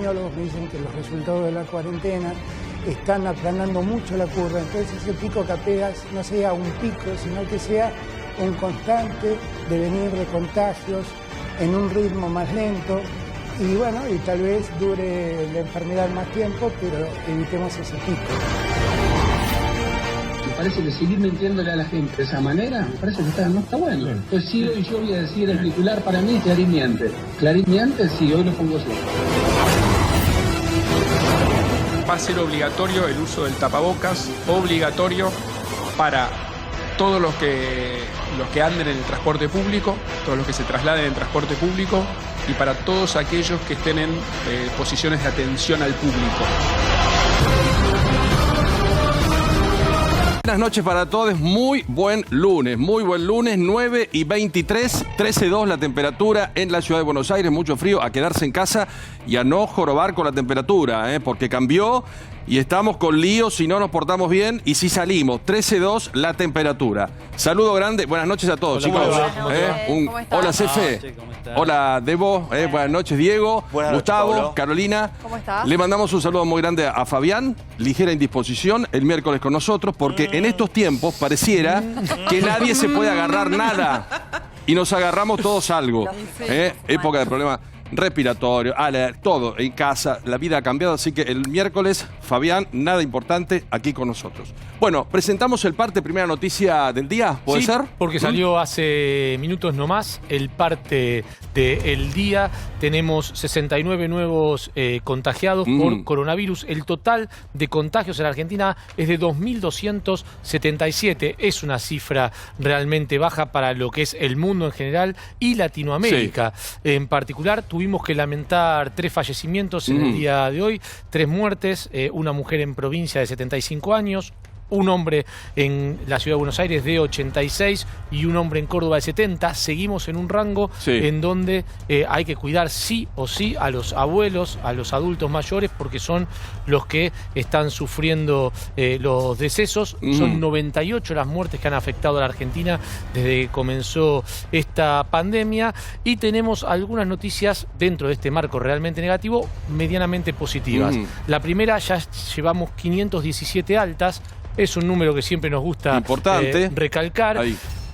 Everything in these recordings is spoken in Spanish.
epidemiólogos me dicen que los resultados de la cuarentena están aplanando mucho la curva, entonces ese pico que apegas no sea un pico, sino que sea un constante devenir de contagios en un ritmo más lento y bueno, y tal vez dure la enfermedad más tiempo, pero evitemos ese pico. Me parece que seguir mintiéndole a la gente de esa manera, me parece que no está bueno. Entonces sí, hoy yo voy a decir el titular para mí, Clarín miente. Clarín miente, sí, hoy lo pongo yo. Va a ser obligatorio el uso del tapabocas, obligatorio para todos los que anden en el transporte público, todos los que se trasladen en transporte público y para todos aquellos que estén en posiciones de atención al público. Buenas noches para todos, muy buen lunes, 9:23, 13:02 la temperatura en la ciudad de Buenos Aires, mucho frío, a quedarse en casa y a no jorobar con la temperatura, porque cambió y estamos con líos si no nos portamos bien y si salimos, 13:02 la temperatura. Saludo grande, buenas noches a todos, chicos. Hola Cefe, hola Debo, buenas noches Diego, Gustavo, Pablo. Carolina. ¿Cómo estás? Le mandamos un saludo muy grande a Fabián, ligera indisposición, el miércoles con nosotros, porque en estos tiempos pareciera que nadie se puede agarrar nada y nos agarramos todos algo. Época de problemas respiratorios, todo en casa, la vida ha cambiado, así que el miércoles, Fabián, nada importante aquí con nosotros. Bueno, presentamos el parte, primera noticia del día, ¿puede ser? Porque salió hace minutos nomás el parte del día. Tenemos 69 nuevos contagiados por coronavirus. El total de contagios en la Argentina es de 2.277. Es una cifra realmente baja para lo que es el mundo en general y Latinoamérica. En particular, tuvimos que lamentar 3 fallecimientos en el día de hoy, 3 muertes, una mujer en provincia de 75 años, un hombre en la ciudad de Buenos Aires de 86 y un hombre en Córdoba de 70. Seguimos en un rango en donde hay que cuidar sí o sí a los abuelos, a los adultos mayores, porque son los que están sufriendo los decesos. Son 98 las muertes que han afectado a la Argentina desde que comenzó esta pandemia y tenemos algunas noticias dentro de este marco realmente negativo, medianamente positivas. La primera, ya llevamos 517 altas. Es un número que siempre nos gusta recalcar.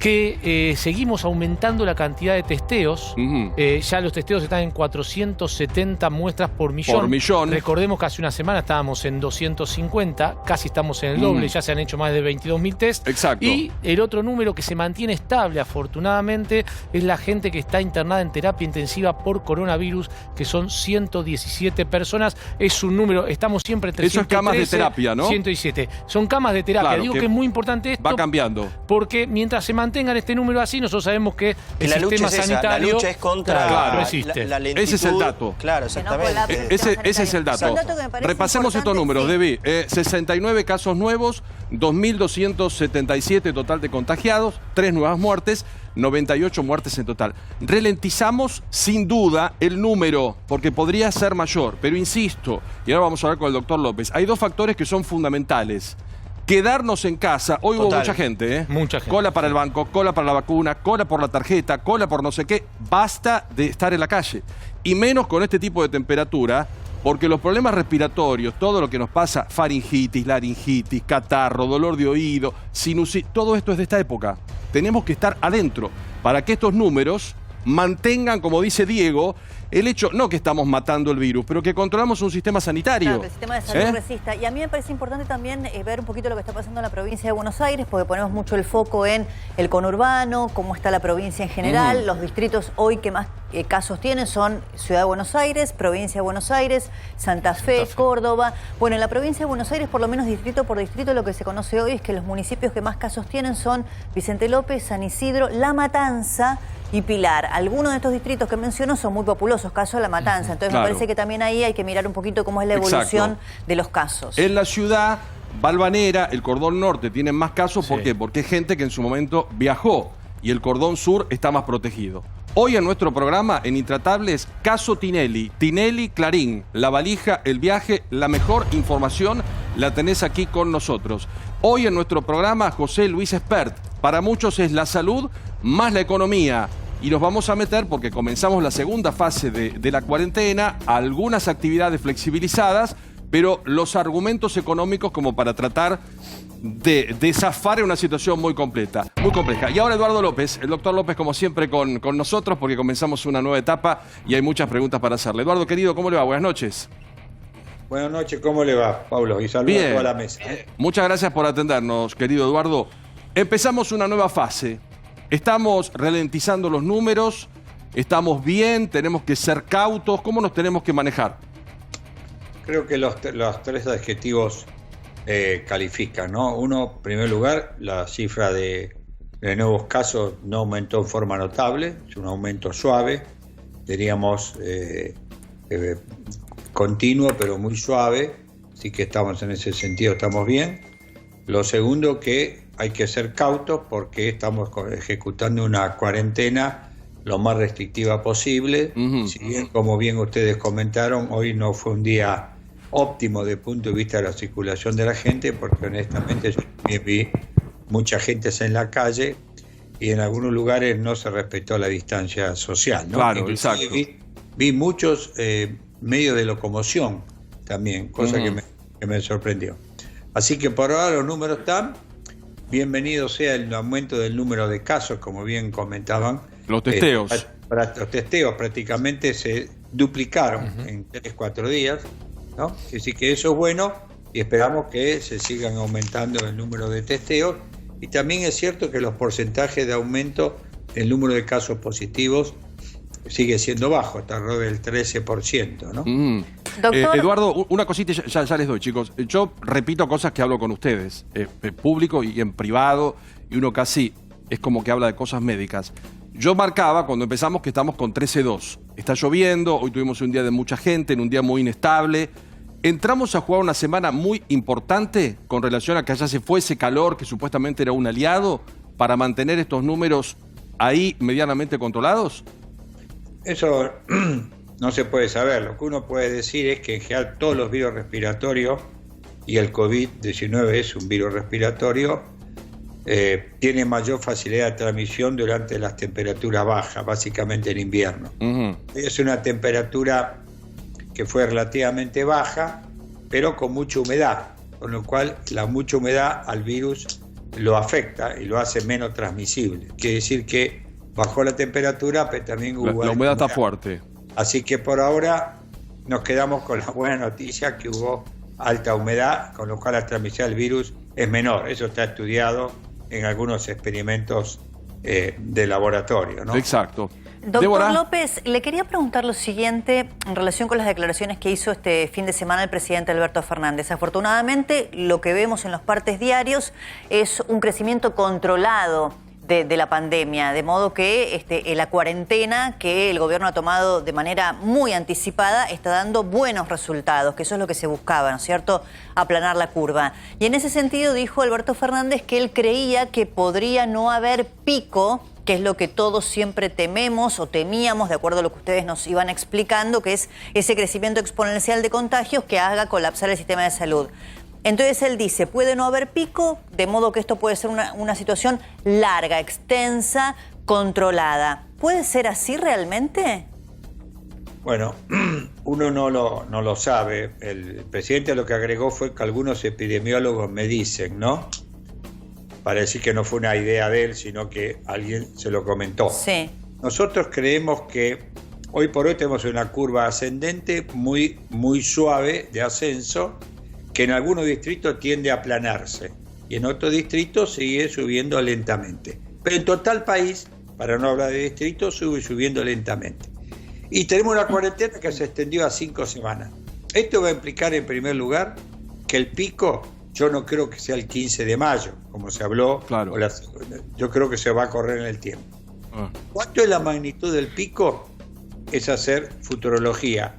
Que seguimos aumentando la cantidad de testeos. Ya los testeos están en 470 muestras por millón. Recordemos que hace una semana estábamos en 250, casi estamos en el doble, ya se han hecho más de 22.000 test. Exacto. Y el otro número que se mantiene estable, afortunadamente, es la gente que está internada en terapia intensiva por coronavirus, que son 117 personas. Es un número, estamos siempre entre 113, eso es camas de terapia, ¿no? 117. Son camas de terapia. Claro, digo que es muy importante esto. Va cambiando. Porque mientras se mantengan este número así, nosotros sabemos que el la sistema lucha es sanitario... La lucha es contra no existe. la lentitud. Ese es el dato. Claro, exactamente. Ese es el dato. Repasemos estos números, Debbie. 69 casos nuevos, 2.277 total de contagiados, 3 nuevas muertes, 98 muertes en total. Ralentizamos sin duda el número, porque podría ser mayor, pero insisto, y ahora vamos a hablar con el doctor López, hay 2 factores que son fundamentales. Quedarnos en casa. Hoy hubo mucha gente, Mucha gente. Cola para el banco, cola para la vacuna, cola por la tarjeta, cola por no sé qué. Basta de estar en la calle. Y menos con este tipo de temperatura, porque los problemas respiratorios, todo lo que nos pasa, faringitis, laringitis, catarro, dolor de oído, sinusitis, todo esto es de esta época. Tenemos que estar adentro para que estos números mantengan, como dice Diego, el hecho, no que estamos matando el virus, pero que controlamos un sistema sanitario. Claro, que el sistema de salud resista. Y a mí me parece importante también ver un poquito lo que está pasando en la provincia de Buenos Aires, porque ponemos mucho el foco en el conurbano, cómo está la provincia en general. Los distritos hoy que más casos tienen son Ciudad de Buenos Aires, Provincia de Buenos Aires, Santa Fe, Córdoba. Bueno, en la provincia de Buenos Aires, por lo menos distrito por distrito, lo que se conoce hoy es que los municipios que más casos tienen son Vicente López, San Isidro, La Matanza y Pilar. Algunos de estos distritos que menciono son muy populosos, caso de La Matanza. Entonces me parece que también ahí hay que mirar un poquito cómo es la evolución de los casos. En la ciudad Balvanera, el cordón norte tienen más casos. ¿Por qué? Porque es gente que en su momento viajó y el cordón sur está más protegido. Hoy en nuestro programa, en Intratables, caso Tinelli. Tinelli, Clarín, la valija, el viaje, la mejor información la tenés aquí con nosotros. Hoy en nuestro programa, José Luis Espert. Para muchos es la salud más la economía. y nos vamos a meter, porque comenzamos la segunda fase de la cuarentena, algunas actividades flexibilizadas, pero los argumentos económicos como para tratar de zafar en una situación muy compleja. Y ahora Eduardo López, el doctor López como siempre con nosotros, porque comenzamos una nueva etapa y hay muchas preguntas para hacerle. Eduardo, querido, ¿cómo le va? Buenas noches. Buenas noches, ¿cómo le va, Pablo? Y saludos a toda la mesa. Muchas gracias por atendernos, querido Eduardo. Empezamos una nueva fase. Estamos ralentizando los números, estamos bien, tenemos que ser cautos. ¿Cómo nos tenemos que manejar? Creo que los tres adjetivos califican, ¿no? Uno, en primer lugar, la cifra de nuevos casos no aumentó en forma notable, es un aumento suave, diríamos continuo, pero muy suave, así que estamos en ese sentido, estamos bien. Lo segundo, que hay que ser cautos porque estamos ejecutando una cuarentena lo más restrictiva posible. Si bien, como bien ustedes comentaron, hoy no fue un día óptimo desde el punto de vista de la circulación de la gente, porque honestamente yo también vi mucha gente en la calle y en algunos lugares no se respetó la distancia social, ¿no? Claro, exacto. Vi muchos medios de locomoción también, cosa que me sorprendió. Así que por ahora los números están. Bienvenido sea el aumento del número de casos, como bien comentaban. Los testeos. Los testeos prácticamente se duplicaron en 3-4 días, ¿no? Así que eso es bueno y esperamos que se sigan aumentando el número de testeos. Y también es cierto que los porcentajes de aumento del número de casos positivos sigue siendo bajo, está alrededor del 13%, ¿no? Doctor... Eduardo, una cosita ya les doy, chicos. Yo repito cosas que hablo con ustedes, público y en privado, y uno casi es como que habla de cosas médicas. Yo marcaba cuando empezamos que estamos con 13.2. Está lloviendo, hoy tuvimos un día de mucha gente, en un día muy inestable. Entramos a jugar una semana muy importante con relación a que allá se fue ese calor que supuestamente era un aliado para mantener estos números ahí medianamente controlados. Eso no se puede saber. Lo que uno puede decir es que en general todos los virus respiratorios, y el COVID-19 es un virus respiratorio, tiene mayor facilidad de transmisión durante las temperaturas bajas, básicamente en invierno. Es una temperatura que fue relativamente baja, pero con mucha humedad, con lo cual la mucha humedad al virus lo afecta y lo hace menos transmisible. Quiere decir que bajó la temperatura, pero también hubo la humedad está fuerte. Así que por ahora nos quedamos con la buena noticia que hubo alta humedad, con lo cual la transmisión del virus es menor. Eso está estudiado en algunos experimentos de laboratorio, ¿no? Exacto. Doctor Débora López, le quería preguntar lo siguiente en relación con las declaraciones que hizo este fin de semana el presidente Alberto Fernández. Afortunadamente, lo que vemos en los partes diarios es un crecimiento controlado de la pandemia, de modo que la cuarentena que el gobierno ha tomado de manera muy anticipada está dando buenos resultados, que eso es lo que se buscaba, ¿no es cierto?, aplanar la curva. Y en ese sentido dijo Alberto Fernández que él creía que podría no haber pico, que es lo que todos siempre tememos o temíamos, de acuerdo a lo que ustedes nos iban explicando, que es ese crecimiento exponencial de contagios que haga colapsar el sistema de salud. Entonces él dice, puede no haber pico, de modo que esto puede ser una situación larga, extensa, controlada. ¿Puede ser así realmente? Bueno, uno no lo sabe. El presidente lo que agregó fue que algunos epidemiólogos me dicen, ¿no? Para decir que no fue una idea de él, sino que alguien se lo comentó. Sí. Nosotros creemos que hoy por hoy tenemos una curva ascendente muy, muy suave de ascenso, que en algunos distritos tiende a aplanarse y en otros distritos sigue subiendo lentamente. Pero en total país, para no hablar de distritos, sube subiendo lentamente. Y tenemos una cuarentena que se extendió a 5 semanas. Esto va a implicar, en primer lugar, que el pico, yo no creo que sea el 15 de mayo, como se habló. Claro. Yo creo que se va a correr en el tiempo. ¿Cuánto es la magnitud del pico? Es hacer futurología.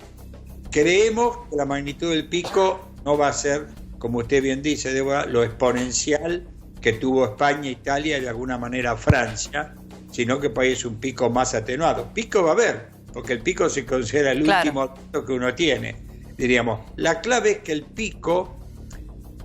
Creemos que la magnitud del pico no va a ser, como usted bien dice, Débora, lo exponencial que tuvo España, Italia y de alguna manera Francia, sino que es un pico más atenuado. Pico va a haber, porque el pico se considera el último dato que uno tiene. Diríamos, la clave es que el pico,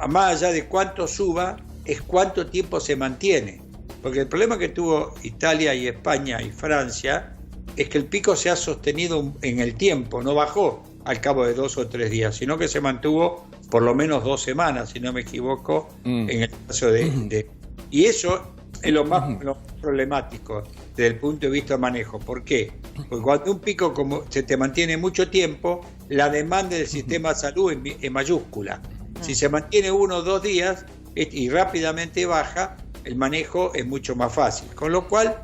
más allá de cuánto suba, es cuánto tiempo se mantiene. Porque el problema que tuvo Italia y España y Francia es que el pico se ha sostenido en el tiempo, no bajó al cabo de 2 o 3 días, sino que se mantuvo por lo menos 2 semanas, si no me equivoco, en el caso de... Y eso es lo más problemático desde el punto de vista de manejo. ¿Por qué? Porque cuando un pico como se te mantiene mucho tiempo, la demanda del sistema de salud es mayúscula. Si se mantiene 1 o 2 días y rápidamente baja, el manejo es mucho más fácil. Con lo cual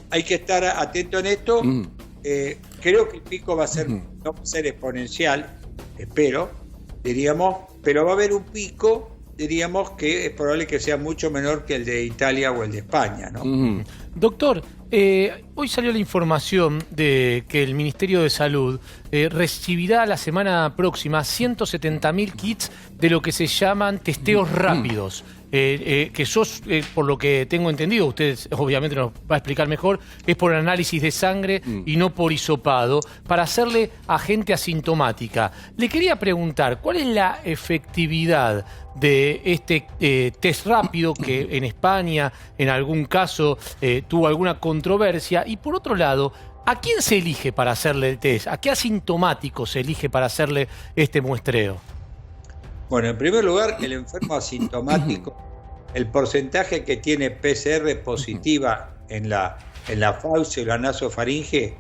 hay que estar atento en esto. Creo que el pico va a ser, no va a ser exponencial, espero, diríamos, pero va a haber un pico, diríamos, que es probable que sea mucho menor que el de Italia o el de España, ¿no? Doctor, hoy salió la información de que el Ministerio de Salud recibirá la semana próxima 170.000 kits de lo que se llaman testeos rápidos. Que sos, por lo que tengo entendido, usted obviamente nos va a explicar mejor, es por análisis de sangre y no por hisopado, para hacerle a gente asintomática. Le quería preguntar, ¿cuál es la efectividad de este test rápido que en España, en algún caso, tuvo alguna controversia? Y por otro lado, ¿a quién se elige para hacerle el test? ¿A qué asintomático se elige para hacerle este muestreo? Bueno, en primer lugar, el enfermo asintomático, el porcentaje que tiene PCR positiva en la fauce o la nasofaringe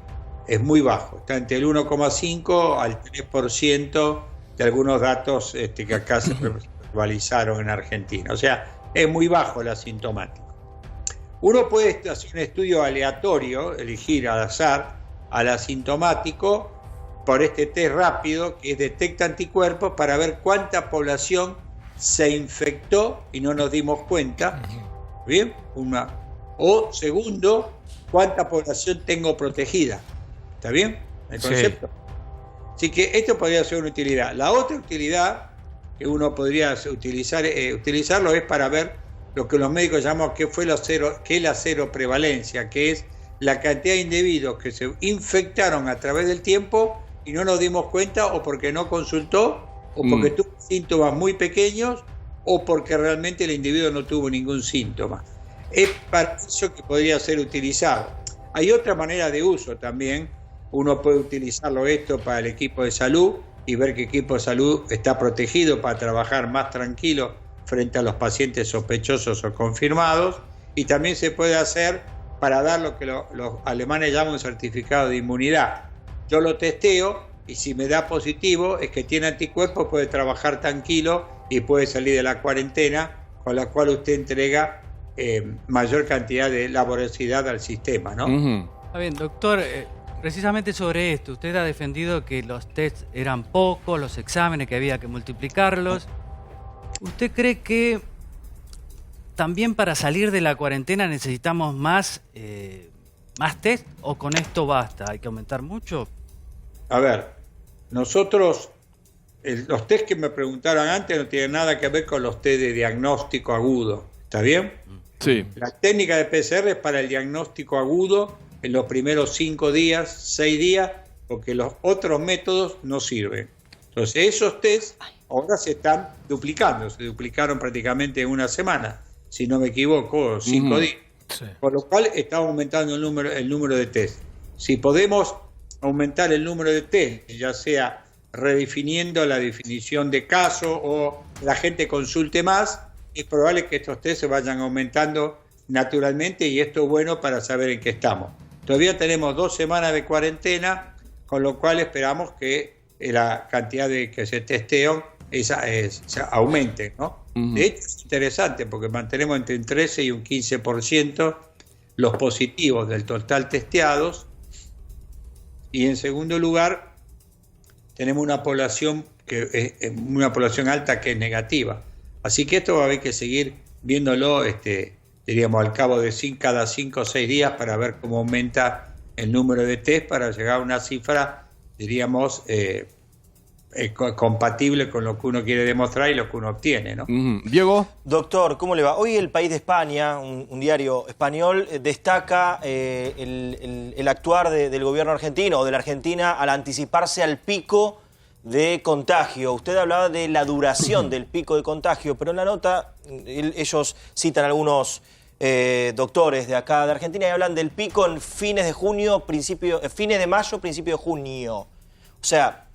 es muy bajo. Está entre el 1,5 al 3% de algunos datos que acá se verbalizaron en Argentina. O sea, es muy bajo el asintomático. Uno puede hacer un estudio aleatorio, elegir al azar al asintomático por este test rápido que detecta anticuerpos para ver cuánta población se infectó y no nos dimos cuenta. ¿Bien? O segundo, cuánta población tengo protegida. ¿Está bien? ¿El concepto? Sí. Así que esto podría ser una utilidad. La otra utilidad que uno podría utilizarlo es para ver lo que los médicos llaman qué es la cero prevalencia, que es la cantidad de individuos que se infectaron a través del tiempo y no nos dimos cuenta, o porque no consultó, o porque tuvo síntomas muy pequeños, o porque realmente el individuo no tuvo ningún síntoma. Es para eso que podría ser utilizado. Hay otra manera de uso también. Uno puede utilizarlo esto para el equipo de salud y ver que el equipo de salud está protegido para trabajar más tranquilo frente a los pacientes sospechosos o confirmados. Y también se puede hacer para dar lo que los alemanes llaman un certificado de inmunidad. Yo lo testeo y si me da positivo es que tiene anticuerpos, puede trabajar tranquilo y puede salir de la cuarentena, con la cual usted entrega mayor cantidad de laboriosidad al sistema, ¿no? Está bien, doctor, precisamente sobre esto, usted ha defendido que los tests eran pocos, los exámenes que había que multiplicarlos. ¿Usted cree que también para salir de la cuarentena necesitamos más test o con esto basta? ¿Hay que aumentar mucho? A ver, nosotros, los test que me preguntaron antes no tienen nada que ver con los test de diagnóstico agudo, ¿está bien? Sí. La técnica de PCR es para el diagnóstico agudo en los primeros 5 días, 6 días, porque los otros métodos no sirven. Entonces esos test ahora se están duplicando, se duplicaron prácticamente en una semana, si no me equivoco, 5 días. Sí. Por lo cual está aumentando el número de test. Si podemos aumentar el número de test, ya sea redefiniendo la definición de caso o la gente consulte más, es probable que estos test se vayan aumentando naturalmente y esto es bueno para saber en qué estamos. Todavía tenemos 2 semanas de cuarentena, con lo cual esperamos que la cantidad de que se testean aumente, ¿no? De hecho es interesante porque mantenemos entre un 13 y un 15% los positivos del total testeados. Y en segundo lugar, tenemos una población alta que es negativa. Así que esto va a haber que seguir viéndolo, diríamos, al cabo de cada 5 o 6 días para ver cómo aumenta el número de test para llegar a una cifra, diríamos, compatible con lo que uno quiere demostrar y lo que uno obtiene, ¿no? Diego. Doctor, ¿cómo le va? Hoy El País de España, un diario español, destaca el actuar del gobierno argentino o de la Argentina al anticiparse al pico de contagio. Usted hablaba de la duración del pico de contagio, pero en la nota ellos citan algunos doctores de acá de Argentina y hablan del pico en fines de junio, fines de mayo, principio de junio. O sea,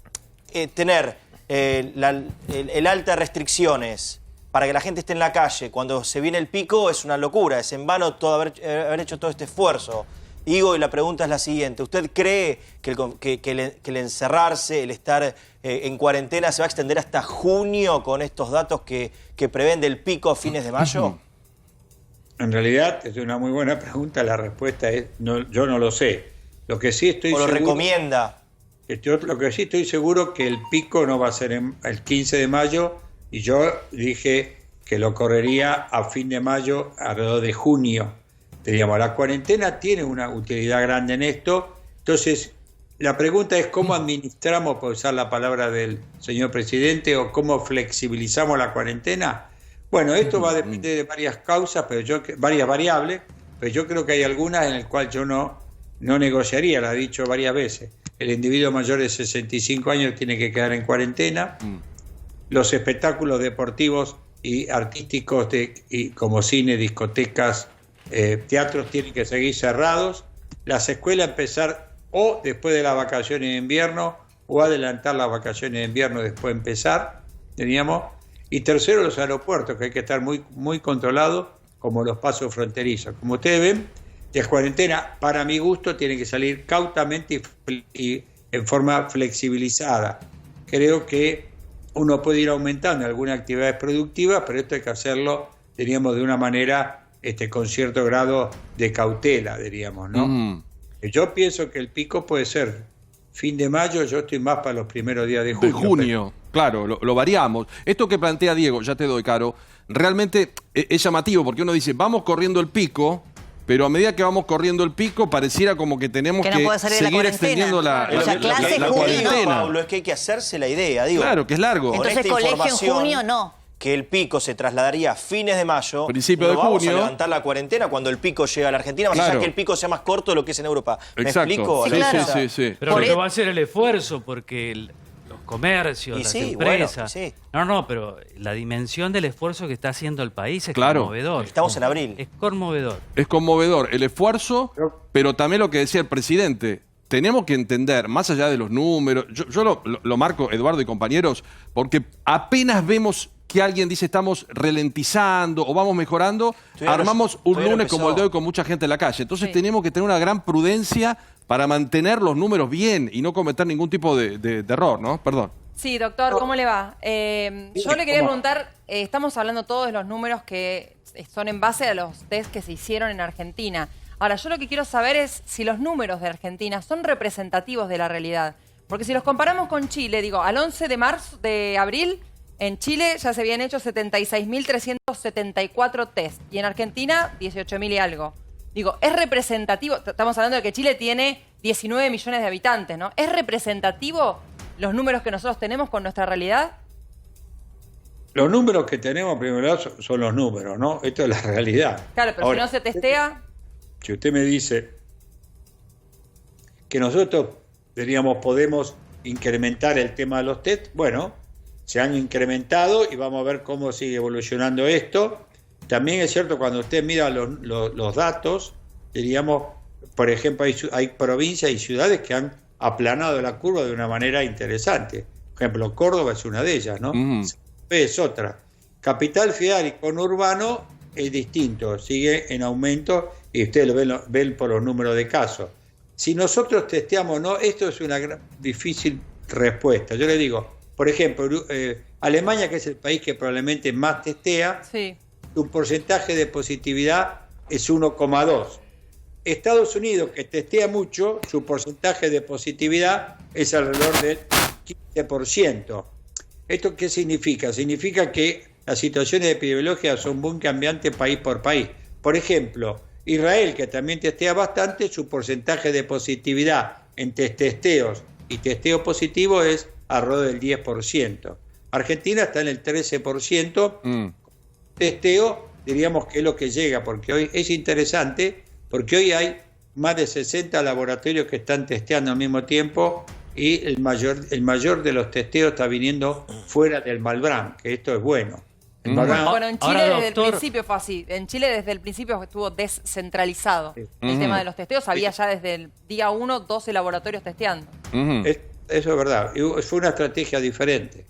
tener el alta de restricciones para que la gente esté en la calle cuando se viene el pico es una locura, es en vano haber hecho todo este esfuerzo. Digo, y la pregunta es la siguiente, ¿usted cree que el encerrarse, el estar en cuarentena se va a extender hasta junio con estos datos que prevén del pico a fines de mayo? En realidad es una muy buena pregunta, la respuesta es no, yo no lo sé. Lo que sí estoy seguro... ¿O lo seguro, recomienda? Lo que sí estoy seguro que el pico no va a ser el 15 de mayo y yo dije que lo correría a fin de mayo, alrededor de junio. Digamos, la cuarentena tiene una utilidad grande en esto, entonces la pregunta es cómo administramos, por usar la palabra del señor presidente, o cómo flexibilizamos la cuarentena. Bueno, esto va a depender de varias causas, varias variables, pero yo creo que hay algunas en las cuales yo no negociaría, lo he dicho varias veces. El individuo mayor de 65 años tiene que quedar en cuarentena, los espectáculos deportivos y artísticos como cine, discotecas, teatros tienen que seguir cerrados, las escuelas empezar o después de las vacaciones de invierno o adelantar las vacaciones de invierno después de empezar, teníamos. Y tercero, los aeropuertos, que hay que estar muy, muy controlados, como los pasos fronterizos. Como ustedes ven, la cuarentena, para mi gusto, tiene que salir cautamente y en forma flexibilizada. Creo que uno puede ir aumentando algunas actividades productivas, pero esto hay que hacerlo, diríamos, de una manera con cierto grado de cautela, diríamos, ¿no? Yo pienso que el pico puede ser fin de mayo, yo estoy más para los primeros días de junio. De junio, claro, lo variamos. Esto que plantea Diego, ya te doy, Caro, realmente es llamativo, porque uno dice, vamos corriendo el pico, pero a medida que vamos corriendo el pico, pareciera como que tenemos que seguir extendiendo la cuarentena. Pablo, es que hay que hacerse la idea, digo. Claro, que es largo. Entonces, colegio en junio no. Que el pico se trasladaría a fines de mayo, principio de vamos junio, a levantar la cuarentena cuando el pico llega a la Argentina, más allá que el pico sea más corto de lo que es en Europa. ¿Me explico? Sí, claro. Sí. Pero lo que va a ser el esfuerzo, porque los comercios, las empresas... Bueno, No, pero la dimensión del esfuerzo que está haciendo el país es claro. conmovedor. Estamos en abril. Es conmovedor. Es conmovedor el esfuerzo, pero también lo que decía el presidente. Tenemos que entender, más allá de los números, yo lo marco, Eduardo y compañeros, porque apenas vemos que alguien dice estamos ralentizando o vamos mejorando, armamos un lunes como el de hoy con mucha gente en la calle. Entonces tenemos que tener una gran prudencia para mantener los números bien y no cometer ningún tipo de error, ¿no? Perdón. Sí, doctor, ¿cómo le va? Yo le quería preguntar, estamos hablando todos de los números que son en base a los test que se hicieron en Argentina. Ahora, yo lo que quiero saber es si los números de Argentina son representativos de la realidad. Porque si los comparamos con Chile, digo, al 11 de abril, en Chile ya se habían hecho 76.374 test y en Argentina 18.000 y algo. Digo, ¿es representativo? Estamos hablando de que Chile tiene 19 millones de habitantes, ¿no? ¿Es representativo los números que nosotros tenemos con nuestra realidad? Los números que tenemos, primero, son los números, ¿no? Esto es la realidad. Claro, pero ahora, si no se testea... Si usted me dice que nosotros, diríamos, podemos incrementar el tema de los test, bueno, se han incrementado y vamos a ver cómo sigue evolucionando esto. También es cierto, cuando usted mira los datos, diríamos, por ejemplo, hay provincias y ciudades que han aplanado la curva de una manera interesante. Por ejemplo, Córdoba es una de ellas, ¿no? Es otra. Capital Federal y conurbano es distinto, sigue en aumento y ustedes lo ven por los números de casos. Si nosotros testeamos o no, esto es una difícil respuesta. Yo le digo, por ejemplo, Alemania, que es el país que probablemente más testea, su porcentaje de positividad es 1,2. Estados Unidos, que testea mucho, su porcentaje de positividad es alrededor del 15%. ¿Esto qué significa? Significa que las situaciones epidemiológicas son muy cambiantes país por país. Por ejemplo, Israel, que también testea bastante, su porcentaje de positividad entre testeos y testeo positivo es alrededor del 10%. Argentina está en el 13%. Testeo, diríamos que es lo que llega, porque hoy es interesante, porque hoy hay más de 60 laboratorios que están testeando al mismo tiempo y el mayor de los testeos está viniendo fuera del Malbrán, que esto es bueno. Bueno, en Chile Ahora, desde el doctor, principio fue así. En Chile desde el principio estuvo descentralizado el tema de los testeos. Había ya desde el día 1 12 laboratorios testeando. Eso es verdad. Fue una estrategia diferente.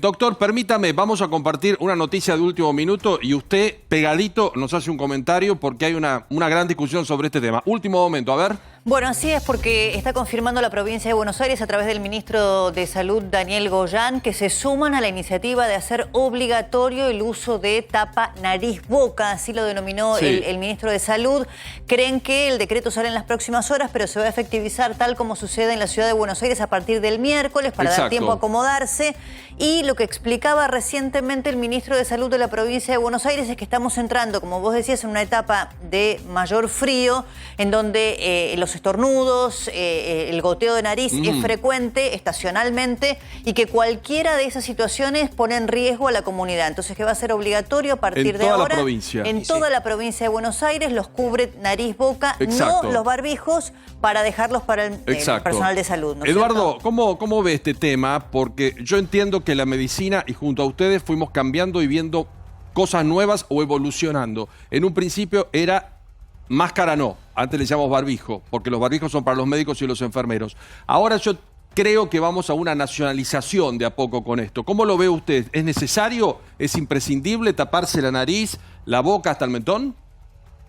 Doctor, permítame, vamos a compartir una noticia de último minuto y usted, pegadito, nos hace un comentario porque hay una gran discusión sobre este tema. Último momento, a ver. Bueno, así es porque está confirmando la provincia de Buenos Aires a través del ministro de Salud, Daniel Goyan, que se suman a la iniciativa de hacer obligatorio el uso de tapa nariz-boca, así lo denominó el ministro de Salud. Creen que el decreto sale en las próximas horas, pero se va a efectivizar tal como sucede en la ciudad de Buenos Aires a partir del miércoles para dar tiempo a acomodarse. Y lo que explicaba recientemente el ministro de Salud de la provincia de Buenos Aires es que estamos entrando, como vos decías, en una etapa de mayor frío, en donde los estornudos, el goteo de nariz es frecuente estacionalmente y que cualquiera de esas situaciones pone en riesgo a la comunidad. Entonces, que va a ser obligatorio a partir de ahora. En toda la provincia de Buenos Aires los cubre nariz-boca, no los barbijos, para dejarlos para el personal de salud. ¿No Eduardo, ¿cómo ve este tema? Porque yo entiendo que la medicina y junto a ustedes fuimos cambiando y viendo cosas nuevas o evolucionando. En un principio era máscara no, antes le llamamos barbijo, porque los barbijos son para los médicos y los enfermeros. Ahora yo creo que vamos a una nacionalización de a poco con esto. ¿Cómo lo ve usted? ¿Es necesario, es imprescindible taparse la nariz, la boca hasta el mentón?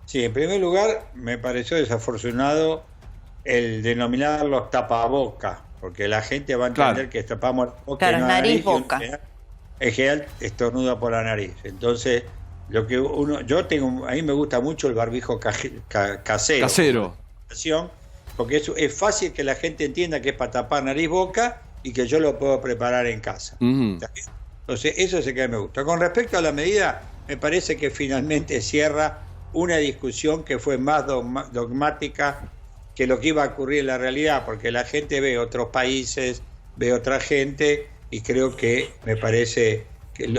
Sí, en primer lugar me pareció desafortunado el denominarlos tapabocas, porque la gente va a entender que tapamos la boca, claro, nariz, boca. En general estornuda por la nariz. Entonces, lo que a mí me gusta mucho el barbijo casero. Porque es fácil que la gente entienda que es para tapar nariz, boca y que yo lo puedo preparar en casa. Entonces, eso es el que me gusta. Con respecto a la medida, me parece que finalmente cierra una discusión que fue más dogmática que lo que iba a ocurrir en la realidad, porque la gente ve otros países, ve otra gente, y creo que me parece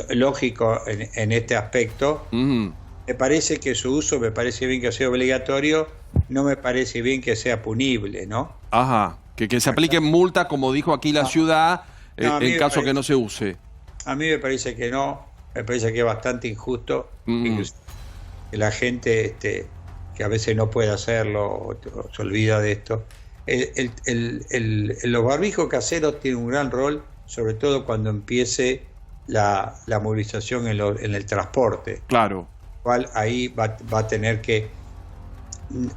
lógico en este aspecto. Me parece que su uso, me parece bien que sea obligatorio, no me parece bien que sea punible, ¿no? Ajá, que se apliquen multas, como dijo aquí la ciudad, en caso que no se use. A mí me parece que no, me parece que es bastante injusto que la gente que a veces no puede hacerlo o se olvida de esto. Los barbijos caseros tienen un gran rol, sobre todo cuando empiece la movilización en el transporte. Claro. Cual ahí va a tener que,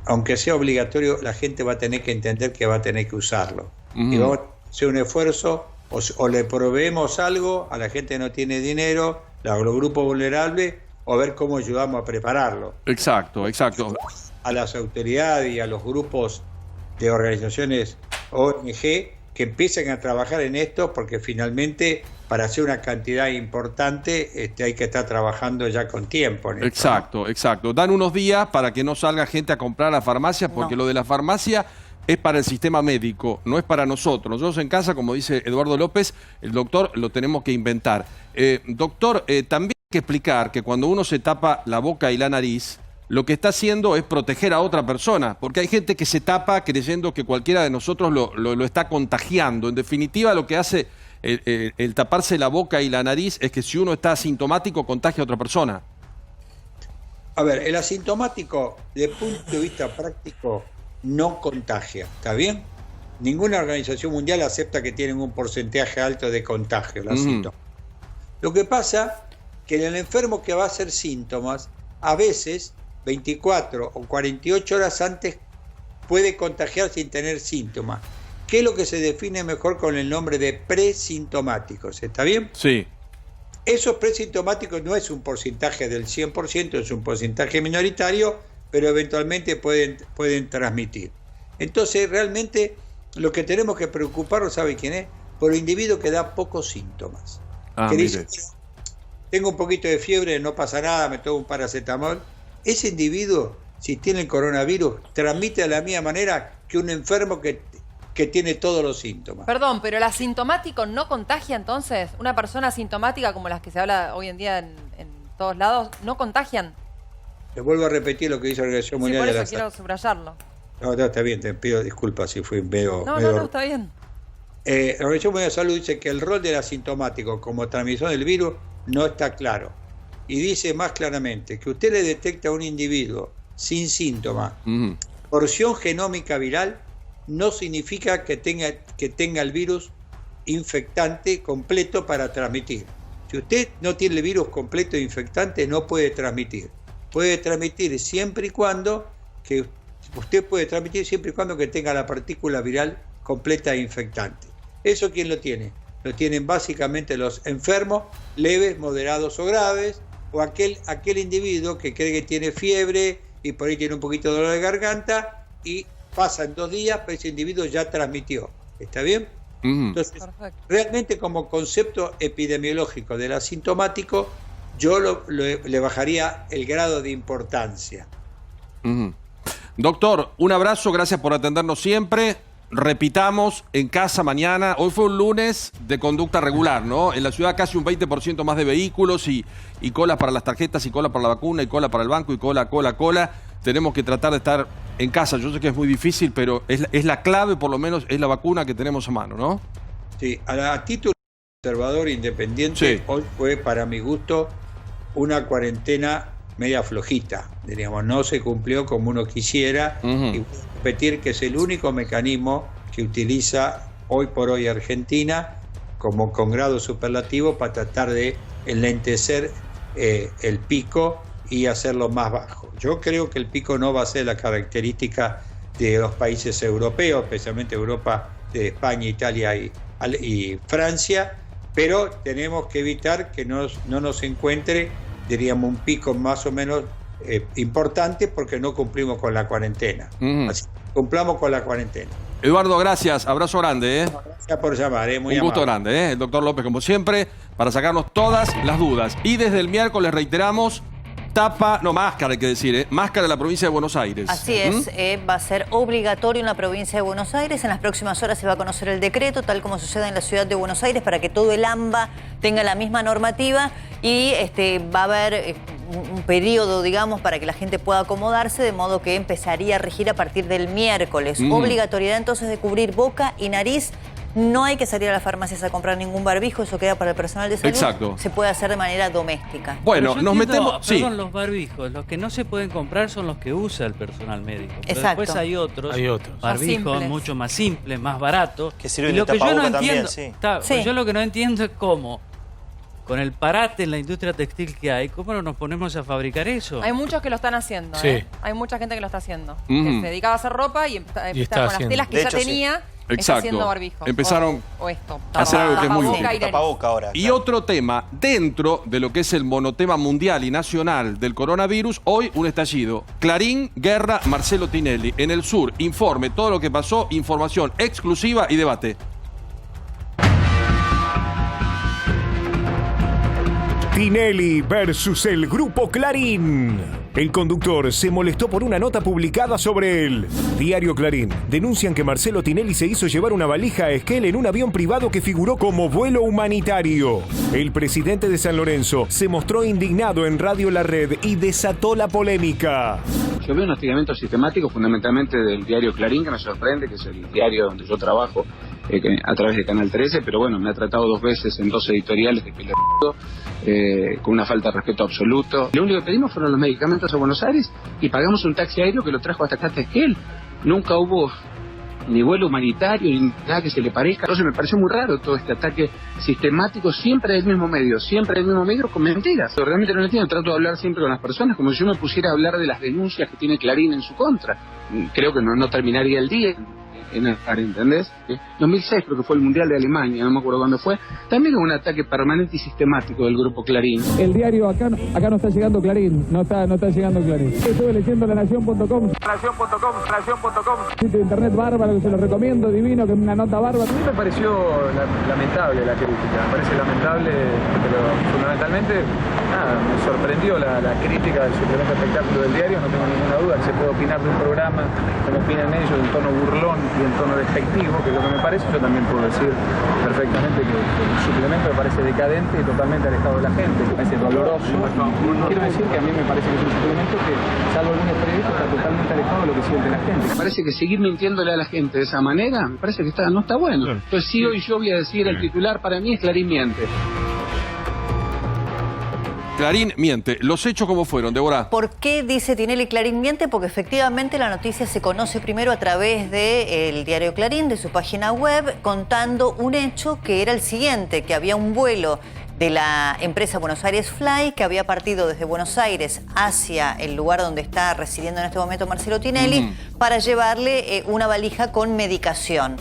aunque sea obligatorio, la gente va a tener que entender que va a tener que usarlo. Y vamos a hacer un esfuerzo, o le proveemos algo a la gente que no tiene dinero, a los grupos vulnerables, o ver cómo ayudamos a prepararlo. Exacto. A las autoridades y a los grupos de organizaciones ONG que empiecen a trabajar en esto, porque finalmente para hacer una cantidad importante hay que estar trabajando ya con tiempo en esto. Exacto. Dan unos días para que no salga gente a comprar a la farmacia, porque lo de la farmacia es para el sistema médico, no es para nosotros. Nosotros en casa, como dice Eduardo López, el doctor, lo tenemos que inventar. Doctor, también hay que explicar que cuando uno se tapa la boca y la nariz, lo que está haciendo es proteger a otra persona, porque hay gente que se tapa creyendo que cualquiera de nosotros lo está contagiando. En definitiva, lo que hace el taparse la boca y la nariz es que si uno está asintomático, contagia a otra persona. A ver, el asintomático, desde el punto de vista práctico, no contagia, ¿está bien? Ninguna organización mundial acepta que tienen un porcentaje alto de contagio, los síntomas. Lo que pasa que el enfermo que va a hacer síntomas, a veces 24 o 48 horas antes puede contagiar sin tener síntomas, que es lo que se define mejor con el nombre de presintomáticos, ¿está bien? Sí. Esos presintomáticos no es un porcentaje del 100%, es un porcentaje minoritario, pero eventualmente pueden transmitir. Entonces, realmente, lo que tenemos que preocuparnos, ¿sabe quién es? Por el individuo que da pocos síntomas. Que dice, tengo un poquito de fiebre, no pasa nada, me tomo un paracetamol. Ese individuo, si tiene el coronavirus, transmite de la misma manera que un enfermo que tiene todos los síntomas. Perdón, pero el asintomático no contagia entonces. Una persona asintomática como las que se habla hoy en día en todos lados, ¿no contagian? Le vuelvo a repetir lo que dice la Organización Mundial de la Salud. Por eso quiero subrayarlo. No, está bien, te pido disculpas si fui medio... No, está bien. La Organización Mundial de la Salud dice que el rol del asintomático como transmisión del virus no está claro. Y dice más claramente que usted le detecta a un individuo sin síntomas, porción genómica viral, no significa que tenga el virus infectante completo para transmitir. Si usted no tiene el virus completo infectante, no puede transmitir. Puede transmitir siempre y cuando que tenga la partícula viral completa e infectante. ¿Eso quién lo tiene? Lo tienen básicamente los enfermos leves, moderados o graves, o aquel individuo que cree que tiene fiebre y por ahí tiene un poquito de dolor de garganta y pasan 2 días, pero ese individuo ya transmitió. ¿Está bien? Entonces, realmente como concepto epidemiológico del asintomático, yo le bajaría el grado de importancia. Doctor, un abrazo, gracias por atendernos siempre. Repitamos, en casa mañana. Hoy fue un lunes de conducta regular, ¿no? En la ciudad casi un 20% más de vehículos y colas para las tarjetas, y cola para la vacuna, y cola para el banco, y cola. Tenemos que tratar de estar en casa. Yo sé que es muy difícil, pero es la clave, por lo menos, es la vacuna que tenemos a mano, ¿no? Sí, a título observador independiente, hoy fue, para mi gusto, una cuarentena media flojita, diríamos, no se cumplió como uno quisiera, y voy a repetir que es el único mecanismo que utiliza hoy por hoy Argentina como con grado superlativo para tratar de enlentecer el pico y hacerlo más bajo. Yo creo que el pico no va a ser la característica de los países europeos, especialmente Europa, de España, Italia y Francia, pero tenemos que evitar que no nos encuentre, diríamos, un pico más o menos importante porque no cumplimos con la cuarentena. Así que cumplamos con la cuarentena. Eduardo, gracias. Abrazo grande. Gracias por llamar. Muy un gusto amable. grande. El doctor López, como siempre, para sacarnos todas las dudas. Y desde el miércoles reiteramos, máscara hay que decir, máscara en la provincia de Buenos Aires. Así es, va a ser obligatorio en la provincia de Buenos Aires. En las próximas horas se va a conocer el decreto, tal como sucede en la ciudad de Buenos Aires, para que todo el AMBA tenga la misma normativa y va a haber un periodo, digamos, para que la gente pueda acomodarse, de modo que empezaría a regir a partir del miércoles. Obligatoriedad entonces de cubrir boca y nariz. No hay que salir a las farmacias a comprar ningún barbijo, eso queda para el personal de salud. Exacto. Se puede hacer de manera doméstica. Bueno, nos metemos... Perdón, los barbijos, los que no se pueden comprar son los que usa el personal médico. Pero exacto. Después hay otros barbijos mucho más simples, más baratos. Que sirven de tapabocas también, sí. Yo lo que no entiendo es cómo, con el parate en la industria textil que hay, ¿cómo no nos ponemos a fabricar eso? Hay muchos que lo están haciendo, Sí. Hay mucha gente que lo está haciendo. Que se dedicaba a hacer ropa y está con las telas que De ya hecho, tenía, está Exacto. haciendo barbijos. Empezaron o esto. a hacer algo que es muy útil. Tapaboca ahora. Y otro tema, dentro de lo que es el monotema mundial y nacional del coronavirus, hoy un estallido. Clarín, guerra, Marcelo Tinelli. En el sur, informe, todo lo que pasó, información exclusiva y debate. Tinelli versus el Grupo Clarín. El conductor se molestó por una nota publicada sobre él. Diario Clarín. Denuncian que Marcelo Tinelli se hizo llevar una valija a Esquel en un avión privado que figuró como vuelo humanitario. El presidente de San Lorenzo se mostró indignado en Radio La Red y desató la polémica. Yo veo un hostigamiento sistemático fundamentalmente del diario Clarín, que me sorprende, que es el diario donde yo trabajo a través de Canal 13, pero bueno, me ha tratado 2 veces en 2 editoriales de pelotudo, con una falta de respeto absoluto. Lo único que pedimos fueron los medicamentos a Buenos Aires y pagamos un taxi aéreo que lo trajo hasta acá, hasta Esquel. Nunca hubo ni vuelo humanitario, ni nada que se le parezca. Entonces me pareció muy raro todo este ataque sistemático, siempre del mismo medio, con mentiras. Pero realmente no lo entiendo, trato de hablar siempre con las personas como si yo me pusiera a hablar de las denuncias que tiene Clarín en su contra. Creo que no terminaría el día en ¿entendés? 2006 creo que fue el Mundial de Alemania, no me acuerdo cuándo fue. También hubo un ataque permanente y sistemático del Grupo Clarín. El diario acá no está llegando Clarín, no está llegando Clarín. Estuve leyendo lanación.com, sitio de internet bárbaro, que se lo recomiendo, divino, que es una nota bárbara. A mí me pareció lamentable la crítica, me parece lamentable, pero fundamentalmente me sorprendió la crítica del suplemento espectáculo del diario. No tengo ninguna duda que se puede opinar de un programa como opinan ellos, en tono burlón y en tono despectivo, que es lo que me parece. Yo también puedo decir perfectamente que el suplemento me parece decadente y totalmente alejado de la gente, me parece doloroso. Quiero decir que a mí me parece que es un suplemento que, salvo algunos periodistas, está totalmente alejado de lo que siente la gente. Me parece que seguir mintiéndole a la gente de esa manera, me parece que no está bueno. Entonces si hoy yo voy a decir el titular, para mí es Clarín miente. Clarín miente. ¿Los hechos cómo fueron, Débora? ¿Por qué dice Tinelli Clarín miente? Porque efectivamente la noticia se conoce primero a través del diario Clarín, de su página web, contando un hecho que era el siguiente, que había un vuelo de la empresa Buenos Aires Fly, que había partido desde Buenos Aires hacia el lugar donde está residiendo en este momento Marcelo Tinelli, para llevarle una valija con medicación.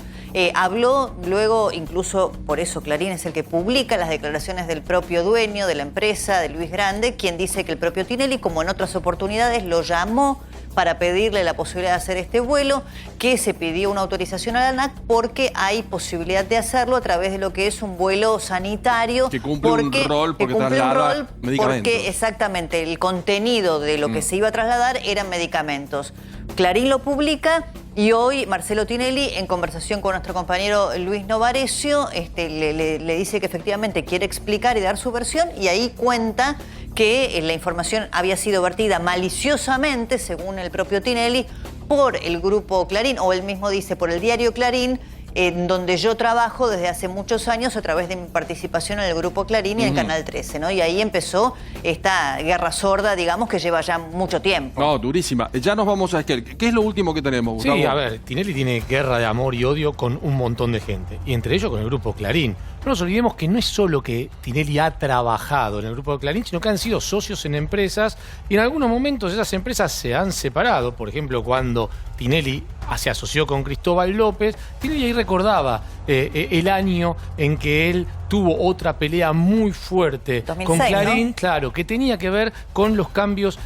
Habló luego, incluso por eso Clarín es el que publica las declaraciones del propio dueño de la empresa, de Luis Grande, quien dice que el propio Tinelli, como en otras oportunidades, lo llamó para pedirle la posibilidad de hacer este vuelo, que se pidió una autorización a la ANAC porque hay posibilidad de hacerlo a través de lo que es un vuelo sanitario. Que cumple un rol porque traslada medicamentos. Porque exactamente el contenido de lo que se iba a trasladar eran medicamentos. Clarín lo publica y hoy Marcelo Tinelli, en conversación con nuestro compañero Luis Novarecio, le dice que efectivamente quiere explicar y dar su versión, y ahí cuenta que la información había sido vertida maliciosamente, según el propio Tinelli, por el grupo Clarín, o él mismo dice por el diario Clarín, en donde yo trabajo desde hace muchos años a través de mi participación en el grupo Clarín y en Canal 13, ¿no? Y ahí empezó esta guerra sorda, digamos, que lleva ya mucho tiempo. No, durísima. Ya nos vamos a Esquel. ¿Qué es lo último que tenemos, Gustavo? Sí, a ver, Tinelli tiene guerra de amor y odio con un montón de gente, y entre ellos con el grupo Clarín. No nos olvidemos que no es solo que Tinelli ha trabajado en el grupo de Clarín, sino que han sido socios en empresas, y en algunos momentos esas empresas se han separado. Por ejemplo, cuando Tinelli se asoció con Cristóbal López, Tinelli ahí recordaba el año en que él tuvo otra pelea muy fuerte 2006, con Clarín, ¿no? Claro, que tenía que ver con los cambios